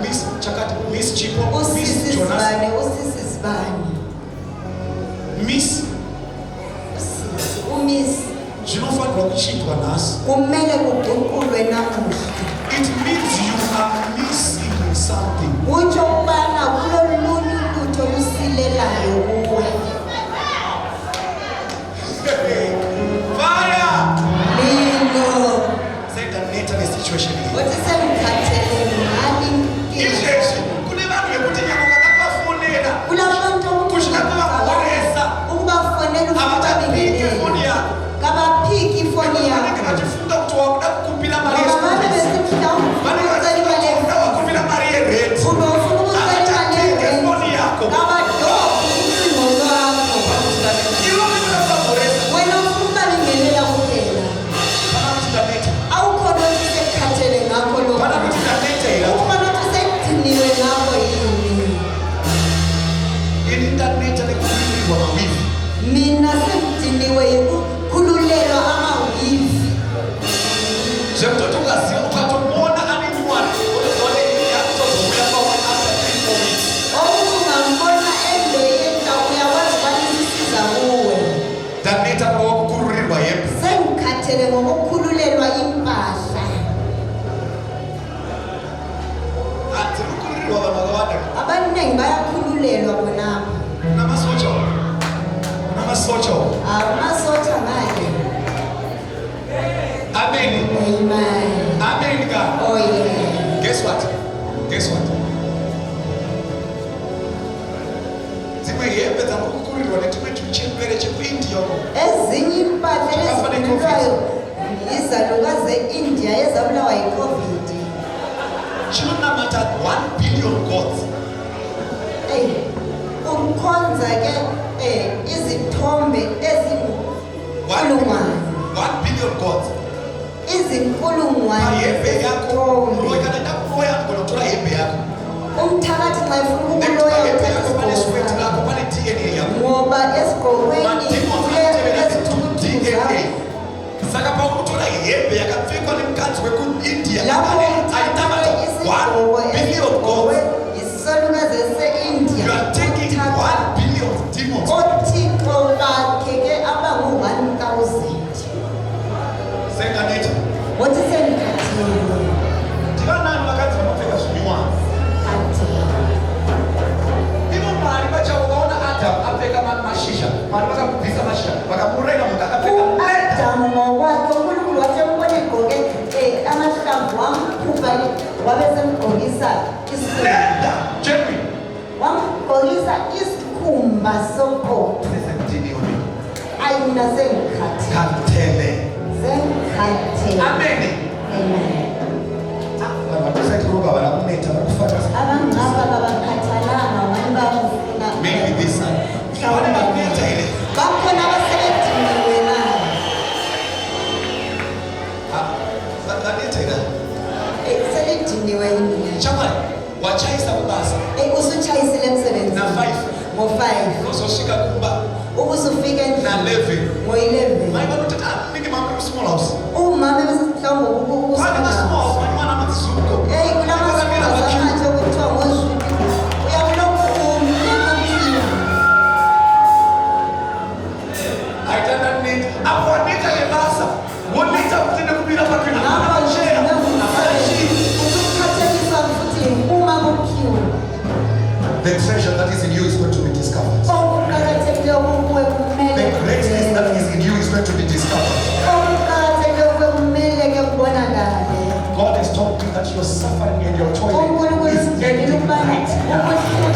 Miss Chakati, Miss Chipo, Miss Jonas, Miss zvinofanirwa kuchitwa nhasi. It means you are missing something. Fire! Say the nature of the situation here. Izvezvi kune vanhu vekuti nyama vakapafonera kusvika pavahoresa havatapiki foni yako, vanenge vachifunga kuti wakuda kukupira mari vanenge vachifunga what? Guess what? Zimehembe dzakakukurirwa netumwe tuchembere chekuindia uko. Ezinye impahla ezibulwayo izaluka ze-India ezabulawa yi-COVID. Chinonamata 1 billion gods. Ukukhonza ke izithombe ezinkulungwane. 1 billion gods. Izinkulungwane Mahembe yako. zezithombe. Ukanenda kuloya kunotora hembe yako. Umthakathi xa efuna ukuloya uthatha isigqoko ngoba esigqokweni kulezithukuthuku zakho. Saka paukutora hembe yakapfekwa nemukadzi wekuindia Lapho aitamata 1 billion gods. izisaluka zese-India You are taking 1 billion demons. othixo bakhe ke abangu-1,000. Senganeta. Wothi sendikhathile Ndivanani vakadzi vanopfeka zvinyuwana. Ivo mari vachaukaona Adam apfeka mashizha. Mari vakabvisa mashizha. Vakamurega munhu akapfeka u-Adamu ngokwakhe uNkulunkulu wasemubona egqoke amahlamvu wamkhupha wabe semgqokisa leather. Genuine. wamgqokisa isikhumba soqotho. Sesendiniwe. Ayi mina sengikhathile Khathele. sengikhathile. Amen. Amen. Vanhu vakusaiti kuroga vana kuneta vakufara. Abangaba kabakhathalanga wani bakufuna Maybe this side. Vana vakuneta ile. bakhona abaselediniwe na Vaneta ile. selidiniwe yini Chamani, wachaisa kubasa. usutshayisile emsebenzini Na 5. ngo-5 Uzosvika kumba ubusufika endlini na 11. ngo-11 Mai vanotati nike mamwe small house. umama ebesesihlawumbe Kwani na small house mani mwana madzizuko. eyi kulamasazanatsho kuthiwa ngozwiki uyabulokhuumlekuthiwa Aitanda neta. Apo waneta lebasa. Woneta kutende kubira pakwina. ngapha usukhathaniswa futhi uma kukhiwa The treasure that is in you is going to be discovered. okuqakathekileyo kuwe kumele The greatness that is in you is going to be discovered. okuqakathekileyo kuwe kumele ke kubonakale God has told you that your suffering and your toiling uNkulunkulu is usitshela ending ukubana right now. ubuhlungu